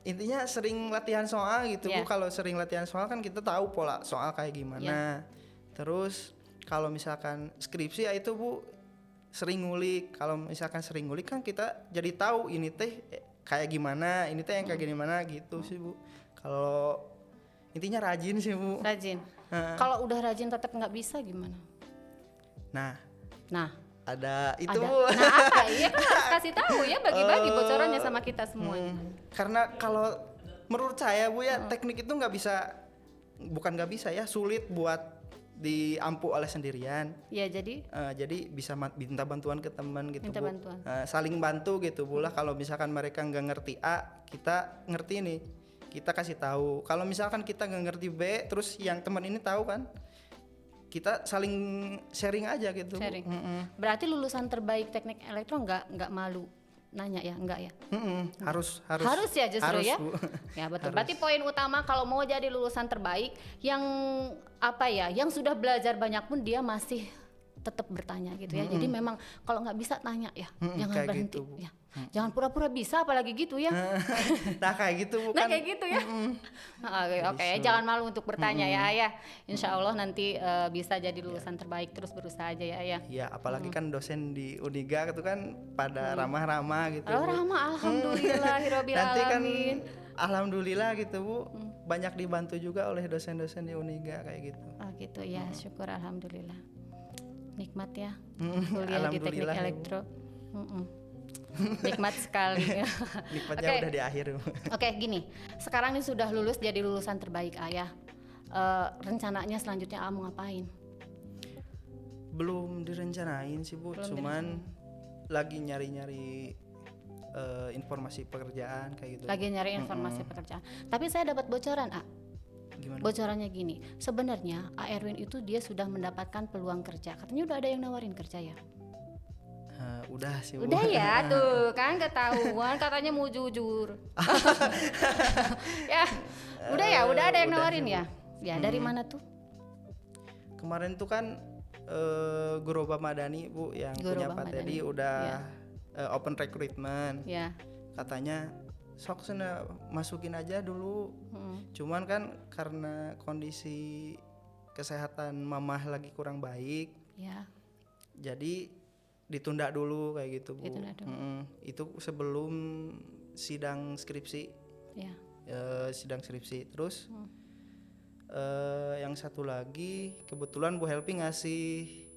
intinya sering latihan soal gitu Bu. Kalau sering latihan soal kan kita tahu pola soal kayak gimana. Terus kalau misalkan skripsi ya itu Bu sering ngulik. Kalau misalkan sering ngulik kan kita jadi tahu ini teh kayak gimana, ini teh yang kayak gimana gitu sih Bu. Kalau intinya rajin sih Bu. Rajin. Kalau udah rajin tetap nggak bisa gimana? Nah, ada itu ada. Bu. Nah apa? Iya kan harus kasih tahu ya, bagi-bagi bocorannya sama kita semuanya. Karena kalau menurut saya Bu ya, teknik itu bukan nggak bisa ya, sulit buat diampu oleh sendirian. Ya jadi Bisa minta bantuan ke teman gitu minta Bu. bantuan. Saling bantu gitu Bu lah. Kalau misalkan mereka nggak ngerti A, kita ngerti nih, kita kasih tahu. Kalau misalkan kita nggak ngerti B, terus yang teman ini tahu kan, kita saling sharing aja gitu. Sharing. Berarti lulusan terbaik teknik elektro nggak malu nanya ya, enggak ya? Harus ya justru harus, ya. Bu. Ya betul. Berarti poin utama kalau mau jadi lulusan terbaik yang apa ya, yang sudah belajar banyak pun dia masih tetap bertanya gitu ya. Jadi memang kalau nggak bisa tanya ya, jangan kayak berhenti gitu, Bu. ya. Jangan pura-pura bisa apalagi gitu ya. Nah kayak gitu bukan. Nah kayak gitu ya. Oke, jangan malu untuk bertanya ya Ayah. Insya Allah nanti bisa jadi lulusan terbaik, terus berusaha aja ya Ayah. Ya apalagi kan dosen di Uniga itu kan pada ramah-ramah gitu. Oh Bu. rahma, alhamdulillahirobbil Nanti kan alamin. alhamdulillah gitu Bu, banyak dibantu juga oleh dosen-dosen di Uniga kayak gitu. Oh gitu ya, syukur alhamdulillah. Nikmat ya kuliah di teknik Alhamdulillah ya, Bu. elektro. Nikmat sekali. Nikmatnya Oke. udah di akhir Bu. Oke gini, sekarang ini sudah lulus jadi lulusan terbaik Ayah. Rencananya selanjutnya mau ngapain? Belum direncanain sih Bu, cuman lagi nyari-nyari informasi pekerjaan kayak gitu. Lagi nyari informasi pekerjaan. Tapi saya dapat bocoran, Gimana? Bocorannya gini, sebenarnya A. Erwin itu dia sudah mendapatkan peluang kerja. Katanya udah ada yang nawarin kerja ya? Udah sih Bu. Udah ya, tuh kan ketahuan katanya mau jujur. Ya, udah ada yang udah nawarin sih, ya? Ya dari mana tuh? Kemarin tuh kan Guru Madani Bu yang Guru punya Pak Madani, Teddy udah open recruitment. Ya. Katanya sok sana masukin aja dulu. Cuman kan karena kondisi kesehatan mamah lagi kurang baik. Ya, Jadi ditunda dulu kayak gitu, Bu. Ditunda dulu. Itu sebelum sidang skripsi. ya. Sidang skripsi. Terus yang satu lagi kebetulan Bu Helpi ngasih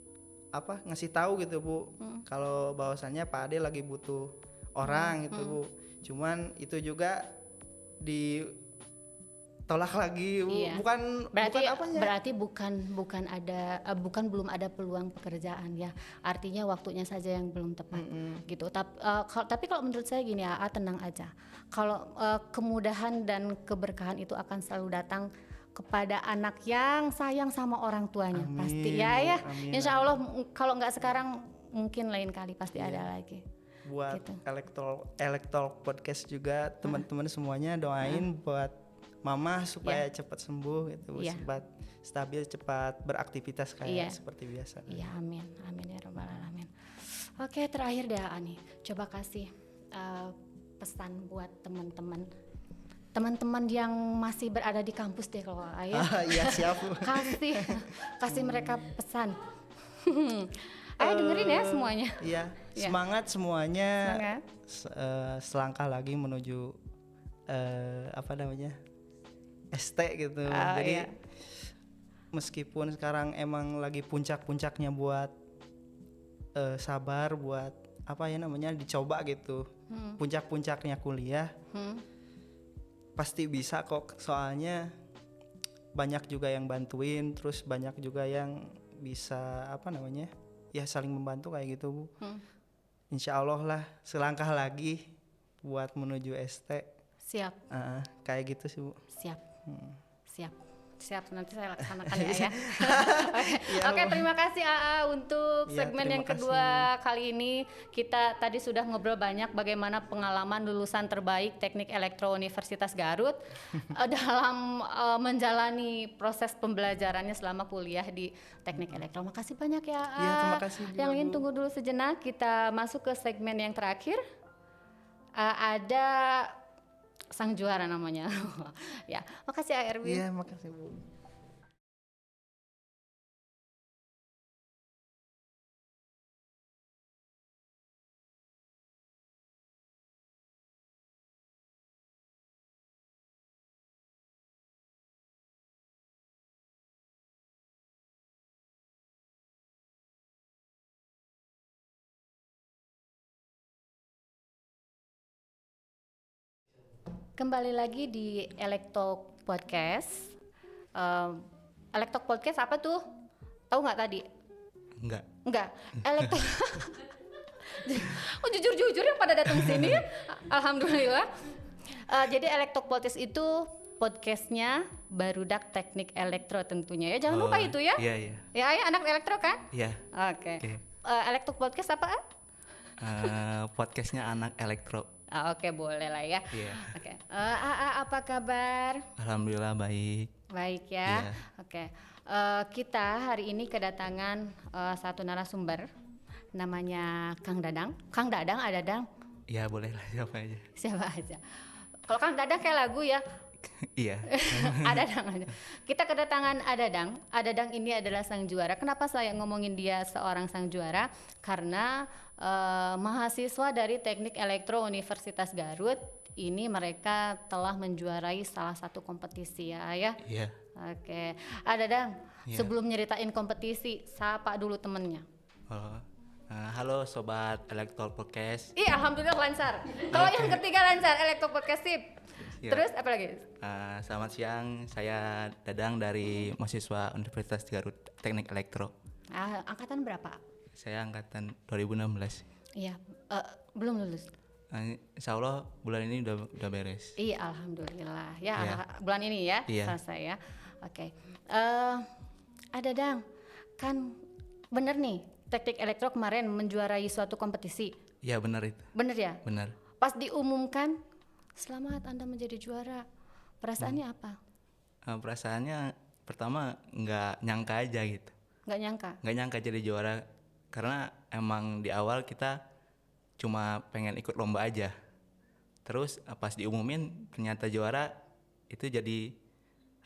tahu gitu, Bu. Kalau bahwasannya Pak Ade lagi butuh orang gitu, Bu. Cuman itu juga ditolak lagi, Bu. Iya. Bukan Berarti bukan belum ada peluang pekerjaan ya. Artinya waktunya saja yang belum tepat gitu. Tapi kalau menurut saya gini, AA tenang aja. Kalau kemudahan dan keberkahan itu akan selalu datang kepada anak yang sayang sama orang tuanya. Amin, pasti ya. amin, Insya Allah kalau nggak sekarang mungkin lain kali pasti Iya. ada lagi. Buat Gitu. Electro Podcast juga teman-teman semuanya doain buat Mama supaya cepat sembuh gitu, Iya. cepat stabil, cepat beraktivitas kayak seperti biasa. Iya, amin ya rabbal alamin. Oke, terakhir deh Ani, coba kasih pesan buat teman-teman yang masih berada di kampus deh kalau ayah. Iya siap. kasih mereka pesan. Ayo dengerin ya semuanya. Iya, Iya. semangat semuanya. Semangat. Selangkah lagi menuju ST gitu. Jadi Iya. meskipun sekarang emang lagi puncak-puncaknya buat sabar, buat dicoba gitu. Puncak-puncaknya kuliah. Pasti bisa kok, soalnya banyak juga yang bantuin, terus banyak juga yang bisa saling membantu kayak gitu, Bu. Insya Allah lah selangkah lagi buat menuju ST. Siap. Kayak gitu sih, Bu. Siap, nanti saya laksanakan ya. Iya, Oke, Bu. terima kasih AA untuk Iya, segmen terima yang kedua kali ini. Kita tadi sudah ngobrol banyak bagaimana pengalaman lulusan terbaik Teknik Elektro Universitas Garut dalam menjalani proses pembelajarannya selama kuliah di Teknik Elektro. Makasih banyak ya AA. Iya, terima kasih juga, Yang lain Bu. tunggu dulu sejenak, kita masuk ke segmen yang terakhir. Ada sang juara namanya. Ya, makasih ya Erwin. Iya, makasih, Bu. Kembali lagi di Elektok Podcast. Elektok Podcast apa tuh? Tahu nggak tadi? Enggak. Elektok. Oh jujur yang pada datang sini. Alhamdulillah. Jadi Elektok Podcast itu podcastnya Barudak Teknik Elektro tentunya ya. Jangan lupa itu ya. Iya. Ya anak elektro kan? Iya. Oke. Oke. Elektok Podcast apa? Podcastnya anak elektro. Oke, boleh lah ya. Iya. Oke. Apa kabar? Alhamdulillah baik. Baik ya. Iya. Oke. Kita hari ini kedatangan satu narasumber namanya Kang Dadang. Kang Dadang, ada Dadang? Ya boleh lah siapa aja. Siapa aja. Kalau Kang Dadang kayak lagu ya. Iya. Adadang aja. Kita kedatangan Adadang. Adadang ini adalah sang juara. Kenapa saya ngomongin dia seorang sang juara? Karena mahasiswa dari Teknik Elektro Universitas Garut ini mereka telah menjuarai salah satu kompetisi ya. Iya. Oke. Adadang, Iya. sebelum nyeritain kompetisi, sapa dulu temennya. Oh. Halo sobat Elektro Podcast. Ih, alhamdulillah lancar. Kalau yang ketiga lancar, Elektro Podcast sip. Iya. Terus apa lagi? Selamat siang, saya Dadang dari mahasiswa Universitas Garut Teknik Elektro. Angkatan berapa? Saya angkatan 2016. Iya, belum lulus. Insya Allah bulan ini udah beres. Iya, alhamdulillah. Ya, Iya. bulan ini ya Iya. selesai ya. Oke. Adadang, kan bener nih Teknik Elektro kemarin menjuarai suatu kompetisi. Iya benar itu. Bener ya? Benar. Pas diumumkan, selamat Anda menjadi juara. Perasaannya apa? Perasaannya pertama nggak nyangka aja gitu. Nggak nyangka. Nggak nyangka jadi juara karena emang di awal kita cuma pengen ikut lomba aja. Terus pas diumumin ternyata juara, itu jadi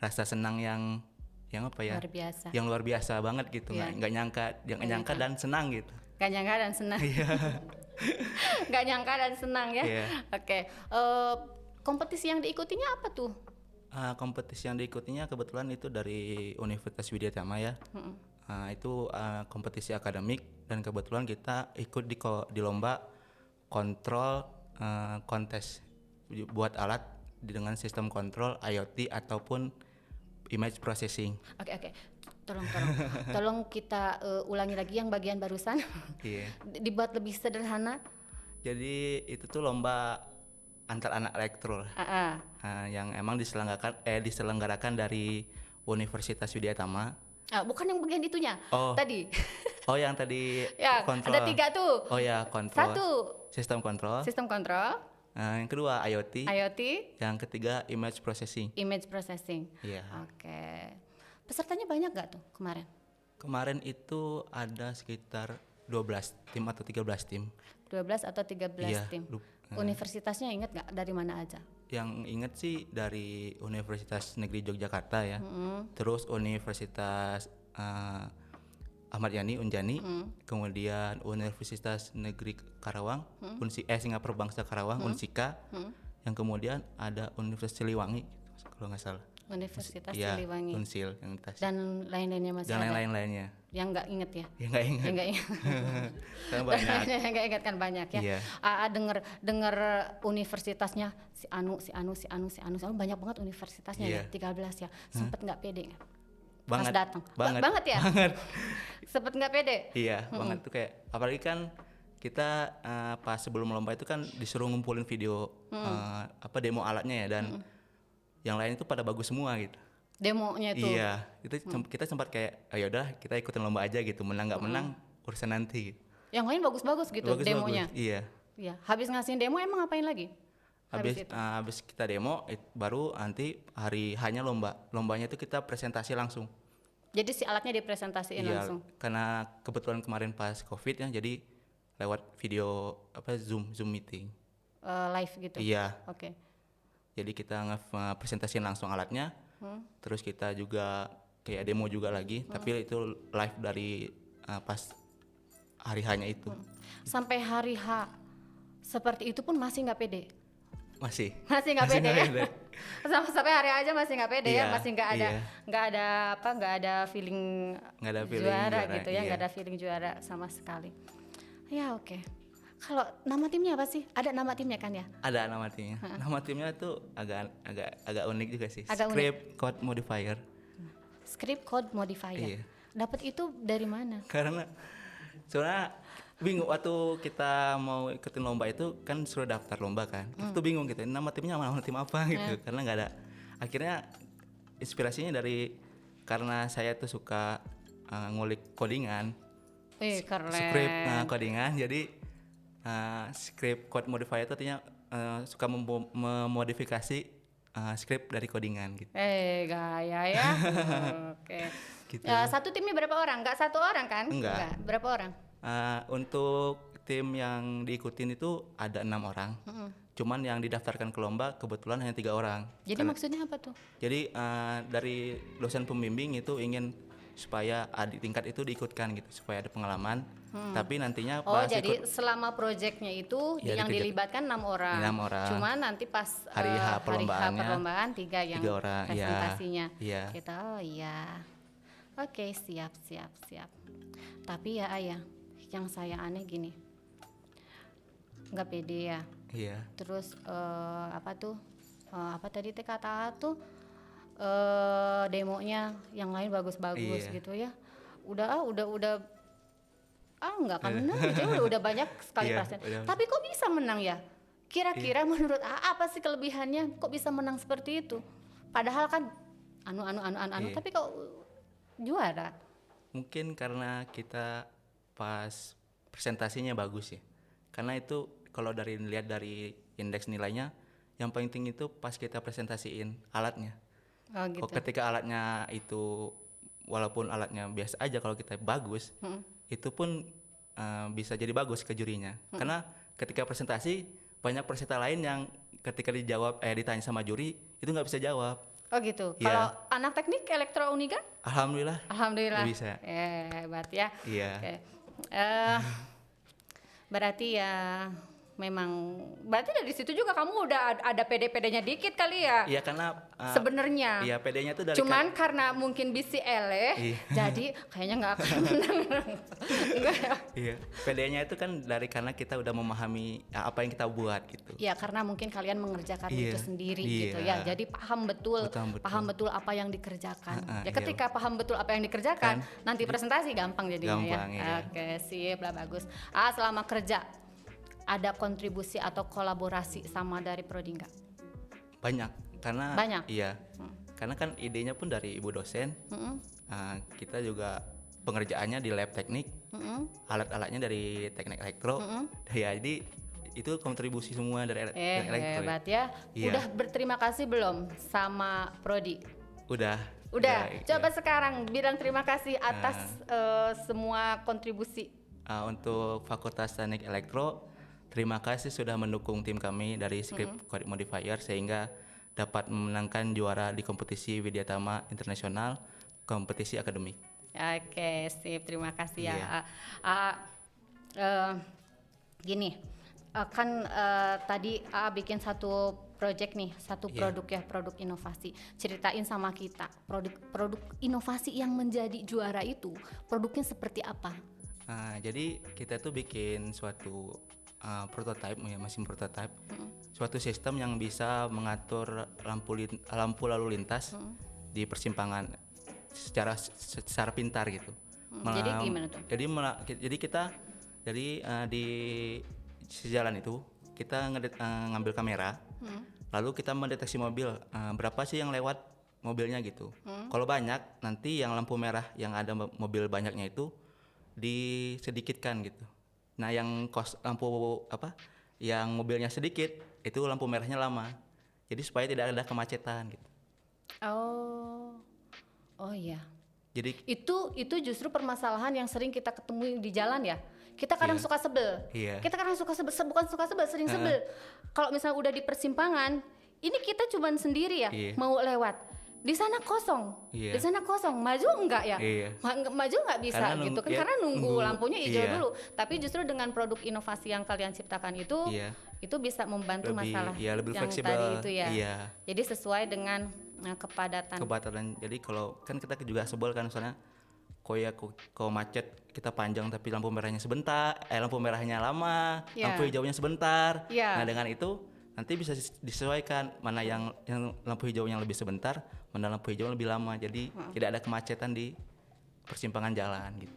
rasa senang yang yang apa ya? Luar biasa. Yang luar biasa banget gitu. Iya. Nggak nyangka, nggak nyangka dan senang gitu. Gak nyangka dan senang. Iya. Gak nyangka dan senang ya. Iya. Oke. Kompetisi yang diikutinya apa tuh? Kompetisi yang diikutinya kebetulan itu dari Universitas Widya Tama ya. Itu kompetisi akademik dan kebetulan kita ikut di lomba kontrol kontes buat alat dengan sistem kontrol IoT ataupun image processing. Oke. Tolong kita ulangi lagi yang bagian barusan. Iya. Dibuat lebih sederhana. Jadi itu tuh lomba antar anak elektro yang emang diselenggarakan dari Universitas Widya Tama. Bukan yang bagian itunya. Oh. Tadi. Oh, yang tadi Ya, kontrol. ada 3 tuh. Oh ya, kontrol. Satu, Sistem kontrol. sistem kontrol, Yang kedua IoT. IoT, Yang ketiga image processing. image processing. Iya. Oke. Pesertanya banyak gak tuh kemarin? Kemarin itu ada sekitar 12 tim atau 13 tim. 12 atau 13 Iya, tim. Universitasnya ingat gak dari mana aja? Yang inget sih dari Universitas Negeri Yogyakarta ya. Terus Universitas Ahmad Yani Unjani, kemudian Universitas Negeri Karawang, Singapura Bangsa Karawang, Unsika, yang kemudian ada Universitas Siliwangi kalau nggak salah. Universitas Iya, Siliwangi. Unsil yang tas. Dan lain-lainnya masih Dan ada. lain-lainnya. Yang nggak inget ya? Ya nggak ingat. Yang nggak inget. Kan banyak. Yang nggak inget kan banyak ya. Iya. Dengar universitasnya si anu banyak banget universitasnya Iya. ya 13 ya. Sempet nggak pede nggak? Banget. Pas datang. Banget Ya. Banget. Sempet nggak pede. Iya, banget tuh kayak apalagi kan kita pas sebelum lomba itu kan disuruh ngumpulin video demo alatnya ya dan yang lain itu pada bagus semua gitu. Demonya itu. Iya, itu kita sempat kayak ayo udah kita ikutin lomba aja gitu, menang nggak menang urusan nanti. Gitu. Yang lain bagus-bagus gitu demonya. Iya. Iya. Habis ngasihin demo emang ngapain lagi? Habis kita demo baru nanti hari hanya lombanya itu kita presentasi langsung. Jadi si alatnya dipresentasiin Iya, langsung. karena kebetulan kemarin pas COVID ya, jadi lewat video Zoom meeting. Live gitu. Iya. Oke. Jadi kita presentasiin langsung alatnya, terus kita juga kayak demo juga lagi, tapi itu live dari pas hari hanya itu. Sampai hari H seperti itu pun masih nggak pede. Masih Nggak pede ya. pede. Sampai hari aja masih nggak pede ya, Iya, masih nggak ada feeling Nggak ada feeling juara juara, gitu ya, nggak iya. ada feeling juara sama sekali. Ya oke. Kalau nama timnya apa sih? Ada nama timnya kan ya? Ada nama timnya. Nama timnya tuh agak unik juga sih. Agak unik. Script Code Modifier. Script Code Modifier. Iya. Dapat itu dari mana? Karena soalnya bingung waktu kita mau ikutin lomba itu kan suruh daftar lomba kan. Kita tuh bingung gitu. Nama timnya nama tim apa gitu. Karena nggak ada. Akhirnya inspirasinya karena saya tuh suka ngulik codingan. Keren. Script codingan. Jadi script code modifier itu artinya suka memodifikasi script dari codingan gitu. Gaya ya. Oke. Gitu. Ya, satu timnya berapa orang? Nggak satu orang kan? Enggak. Berapa orang? Untuk tim yang diikutin itu ada 6 orang. Cuman yang didaftarkan ke lomba kebetulan hanya 3 orang. Jadi maksudnya apa tuh? Jadi dari dosen pembimbing itu ingin supaya adik tingkat itu diikutkan gitu supaya ada pengalaman. Tapi nantinya pas jadi selama proyeknya itu Ya, yang dilibatkan 6 orang. 6 orang. Cuman nanti pas Hari H perlombaannya, perlombaan 3 yang 3 orang, iya. presentasinya. Iya. Kita iya. Oke, siap. Tapi ya Ayah, yang saya aneh gini. Nggak pede ya. Iya. Terus apa tadi kata tuh demonya yang lain bagus-bagus Iya. gitu ya. Udah nggak akan menang gitu ya, udah banyak sekali Iya, persen. udah. Tapi kok bisa menang ya? Kira-kira menurut apa sih kelebihannya? Kok bisa menang seperti itu? Padahal kan Iya. tapi kok juara? Mungkin karena kita pas presentasinya bagus ya. Karena itu kalau dilihat dari indeks nilainya yang paling tinggi itu pas kita presentasiin alatnya. Oh gitu. Ketika alatnya itu walaupun alatnya biasa aja kalau kita bagus, itu pun bisa jadi bagus ke jurinya. Karena ketika presentasi banyak peserta lain yang ketika ditanya sama juri itu nggak bisa jawab. Oh gitu. Iya. Kalau anak teknik elektro Uniga? Alhamdulillah. Alhamdulillah. Bisa. Hebat ya. Iya. Oke. Berarti ya memang berarti dari situ juga kamu udah ada pede-pedenya dikit kali ya. Iya karena Sebenarnya. iya PD-nya tuh dari Cuman karena mungkin bisi eleh, Iya. jadi kayaknya nggak akan menang. Enggak ya? iya, PD-nya itu kan dari karena kita udah memahami apa yang kita buat gitu. Ya karena mungkin kalian mengerjakan Iya. itu sendiri Iya. gitu ya. Jadi paham betul apa yang dikerjakan. Ya iya. ketika paham betul apa yang dikerjakan, nanti presentasi gampang jadinya Gampang, ya. iya. Oke, sip lah bagus. Selama kerja ada kontribusi atau kolaborasi sama dari prodi nggak? Banyak karena Banyak? iya. Karena kan idenya pun dari ibu dosen. Kita juga pengerjaannya di lab teknik. Alat-alatnya dari teknik elektro. Ya jadi itu kontribusi semua dari teknik elektro. Hebat ya. Iya. Udah berterima kasih belum sama prodi? Udah. Udah. iya. Coba sekarang bilang terima kasih atas semua kontribusi. Untuk Fakultas Teknik Elektro, terima kasih sudah mendukung tim kami dari Script Code Modifier sehingga dapat memenangkan juara di kompetisi Widyatama Internasional kompetisi akademik. Oke, sip. Terima kasih ya. Iya. Gini, kan tadi bikin satu project nih, satu Iya. produk ya, produk inovasi. Ceritain sama kita, produk inovasi yang menjadi juara itu, produknya seperti apa? Jadi kita tuh bikin suatu prototype, ya mesin prototype, suatu sistem yang bisa mengatur lampu lalu lintas di persimpangan secara pintar gitu. Jadi gimana tuh? Jadi kita di sejalan itu kita ngambil kamera, lalu kita mendeteksi mobil, berapa sih yang lewat mobilnya gitu. Kalau banyak, nanti yang lampu merah yang ada mobil banyaknya itu disedikitkan gitu. Nah yang yang mobilnya sedikit itu lampu merahnya lama. Jadi supaya tidak ada kemacetan gitu. Oh iya. Jadi Itu justru permasalahan yang sering kita ketemu di jalan ya. Kita kadang suka sebel. Iya. Kita kadang suka sebel, bukan suka sebel, sering sebel. Kalau misalnya udah di persimpangan, ini kita cuman sendiri ya, Iya. mau lewat. Di sana kosong. Iya. Di sana kosong. Maju enggak ya? Iya. Maju nggak bisa Karena gitu kan, ya, karena nunggu lampunya hijau iya. dulu. Tapi justru dengan produk inovasi yang kalian ciptakan itu, Iya. itu bisa membantu masalah lebih yang fleksibel. tadi itu ya. Iya. Jadi sesuai dengan kepadatan. Jadi kalau kan kita juga sebel kan soalnya kok macet kita panjang tapi lampu merahnya sebentar, lampu merahnya lama, Iya. lampu hijaunya sebentar. Iya. Nah dengan itu nanti bisa disesuaikan mana yang lampu hijaunya lebih sebentar, mana lampu hijau lebih lama. Jadi tidak ada kemacetan di persimpangan jalan gitu.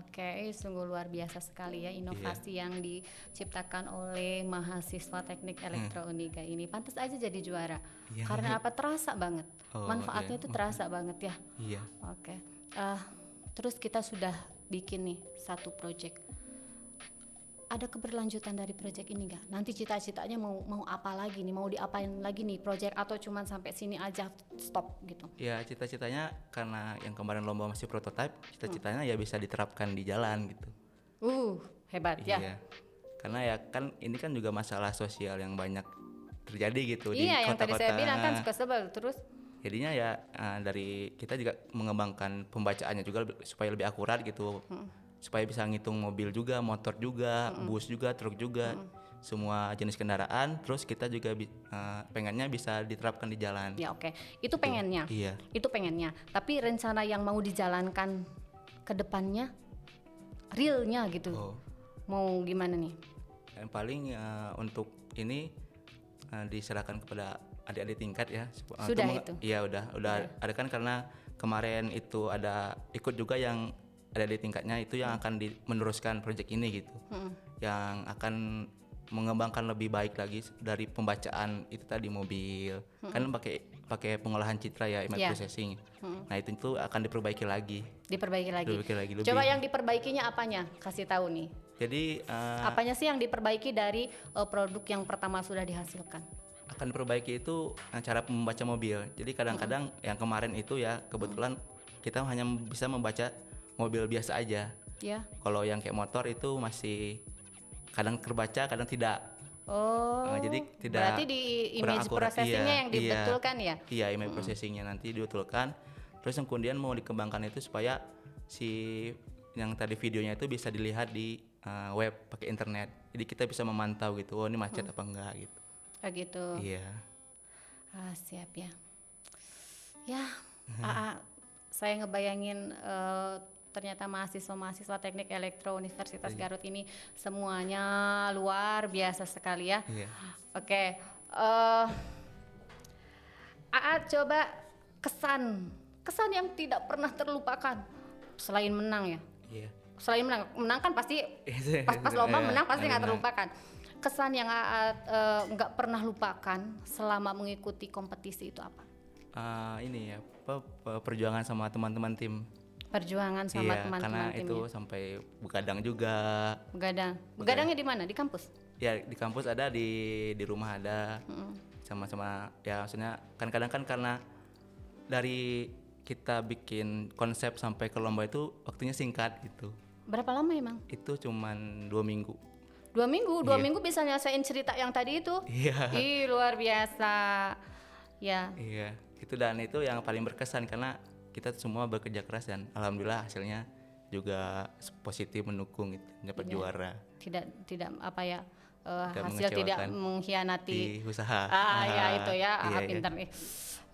Oke, sungguh luar biasa sekali ya inovasi yang diciptakan oleh mahasiswa teknik elektro Uniga ini. Pantas aja jadi juara. Iya. Karena apa? Terasa banget. Oh, Manfaatnya iya. itu terasa banget ya. Iya. Oke. Terus kita sudah bikin nih satu project. Ada keberlanjutan dari project ini nggak? Nanti cita-citanya mau apa lagi nih? Mau diapain lagi nih project atau cuman sampai sini aja stop gitu? Ya cita-citanya karena yang kemarin lomba masih prototype, cita-citanya ya bisa diterapkan di jalan gitu. Hebat ya. Iya. Karena ya kan ini kan juga masalah sosial yang banyak terjadi gitu di Iya, yang tadi kota-kota. saya bilang kan suka sebel terus. Jadinya ya dari kita juga mengembangkan pembacaannya juga supaya lebih akurat gitu. Supaya bisa ngitung mobil juga, motor juga, bus juga, truk juga, semua jenis kendaraan. Terus kita juga pengennya bisa diterapkan di jalan. Ya oke, itu pengennya. Iya. Itu pengennya. Tapi rencana yang mau dijalankan ke depannya, realnya gitu. Oh. Mau gimana nih? Yang paling untuk ini diserahkan kepada adik-adik tingkat ya. Sudah itu? Iya udah ada kan karena kemarin itu ada ikut juga yang ada di tingkatnya itu yang akan meneruskan proyek ini gitu, yang akan mengembangkan lebih baik lagi dari pembacaan itu tadi mobil, kan pakai pengolahan citra ya, image processing. Nah itu akan diperbaiki lagi. Diperbaiki lagi. Lebih. Coba yang diperbaikinya apanya? Kasih tahu nih. Jadi Apanya sih yang diperbaiki dari produk yang pertama sudah dihasilkan? akan diperbaiki itu cara membaca mobil. Jadi kadang-kadang yang kemarin itu ya kebetulan kita hanya bisa membaca mobil biasa aja. Ya. Kalau yang kayak motor itu masih kadang terbaca, kadang tidak. Oh, jadi tidak berarti di kurang image akurat. processingnya yang Iya, dibetulkan ya? Iya, image processingnya nanti dibetulkan. Terus yang kemudian mau dikembangkan itu supaya si yang tadi videonya itu bisa dilihat di web pakai internet. Jadi kita bisa memantau gitu, oh ini macet apa enggak gitu. Oh gitu. Iya. Siap ya. Ya, saya ngebayangin ternyata mahasiswa-mahasiswa teknik elektro Universitas Garut ini semuanya luar biasa sekali ya. Iya. Oke, coba kesan yang tidak pernah terlupakan selain menang ya. Iya. Selain menang kan pasti pas lomba menang pasti nggak terlupakan. Kesan yang nggak pernah lupakan selama mengikuti kompetisi itu apa? Ini ya, perjuangan sama teman-teman tim. Perjuangan sama Iya, teman-teman karena timnya. itu sampai begadang juga. Begadangnya di mana? Di kampus? Ya di kampus ada, di rumah ada. Sama-sama ya, maksudnya kan kadang kan karena dari kita bikin konsep sampai ke lomba itu waktunya singkat gitu. Berapa lama emang? Itu cuman 2 minggu. 2 minggu? 2 minggu bisa nyelesain cerita yang tadi itu? Iya. Ih, luar biasa. Ya. Iya, itu dan itu yang paling berkesan karena kita semua bekerja keras dan alhamdulillah hasilnya juga positif, mendukung gitu, dapat juara. Tidak apa ya? Tidak Hasil tidak mengecewakan mengkhianati di usaha. ya itu ya. Iya, iya. Pintar nih.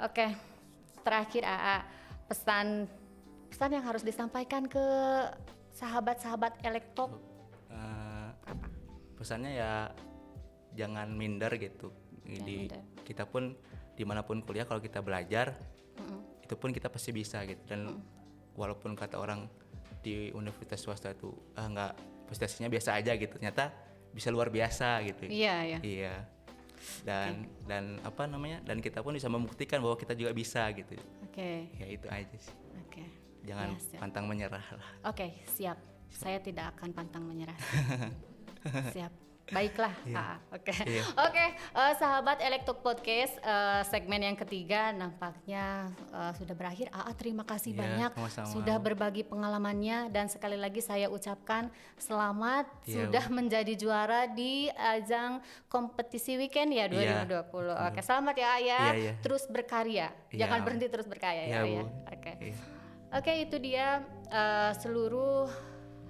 Oke. Terakhir pesan yang harus disampaikan ke sahabat-sahabat Elektok. Pesannya ya jangan minder gitu. minder. Kita pun dimanapun kuliah kalau kita belajar itu pun kita pasti bisa gitu. Dan walaupun kata orang di universitas swasta itu nggak, prestasinya biasa aja gitu, ternyata bisa luar biasa gitu. Iya. Dan apa namanya, dan kita pun bisa membuktikan bahwa kita juga bisa gitu. Oke. Ya itu aja sih, Oke. jangan Ya, siap. pantang menyerah lah. Oke, siap. Saya tidak akan pantang menyerah. Siap. Baiklah. Oke. Iya. Oke, sahabat Elektok Podcast, segmen yang ketiga nampaknya sudah berakhir. Terima kasih Iya, banyak sama-sama. sudah berbagi pengalamannya, dan sekali lagi saya ucapkan selamat Iya, sudah menjadi juara di ajang kompetisi weekend ya 2020. Iya. Oke, selamat ya Ayah. Iya. Terus berkarya. Iya. Jangan berhenti terus berkarya ya Iya, Ayah. Bu. Oke. Iya. Oke, itu dia seluruh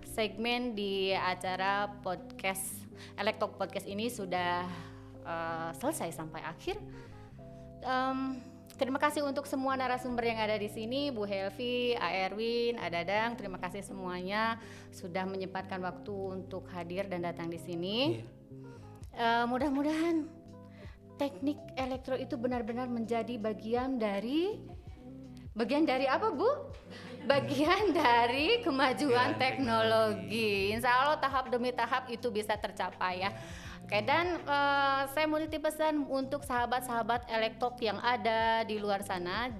segmen di acara podcast Elektok Podcast ini sudah selesai sampai akhir. Terima kasih untuk semua narasumber yang ada di sini, Bu Helvi, Erwin, Dadang. Terima kasih semuanya sudah menyempatkan waktu untuk hadir dan datang di sini. Iya. Mudah-mudahan teknik elektro itu benar-benar menjadi bagian dari apa, Bu? Bagian dari kemajuan teknologi. Insya Allah tahap demi tahap itu bisa tercapai ya. Oke, dan saya mau titip pesan untuk sahabat-sahabat Elektok yang ada di luar sana,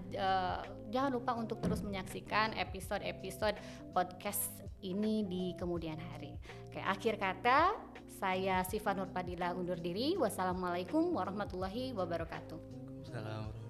jangan lupa untuk terus menyaksikan episode-episode podcast ini di kemudian hari. Oke, akhir kata saya Siva Nurpadila undur diri. Wassalamualaikum warahmatullahi wabarakatuh. Salam.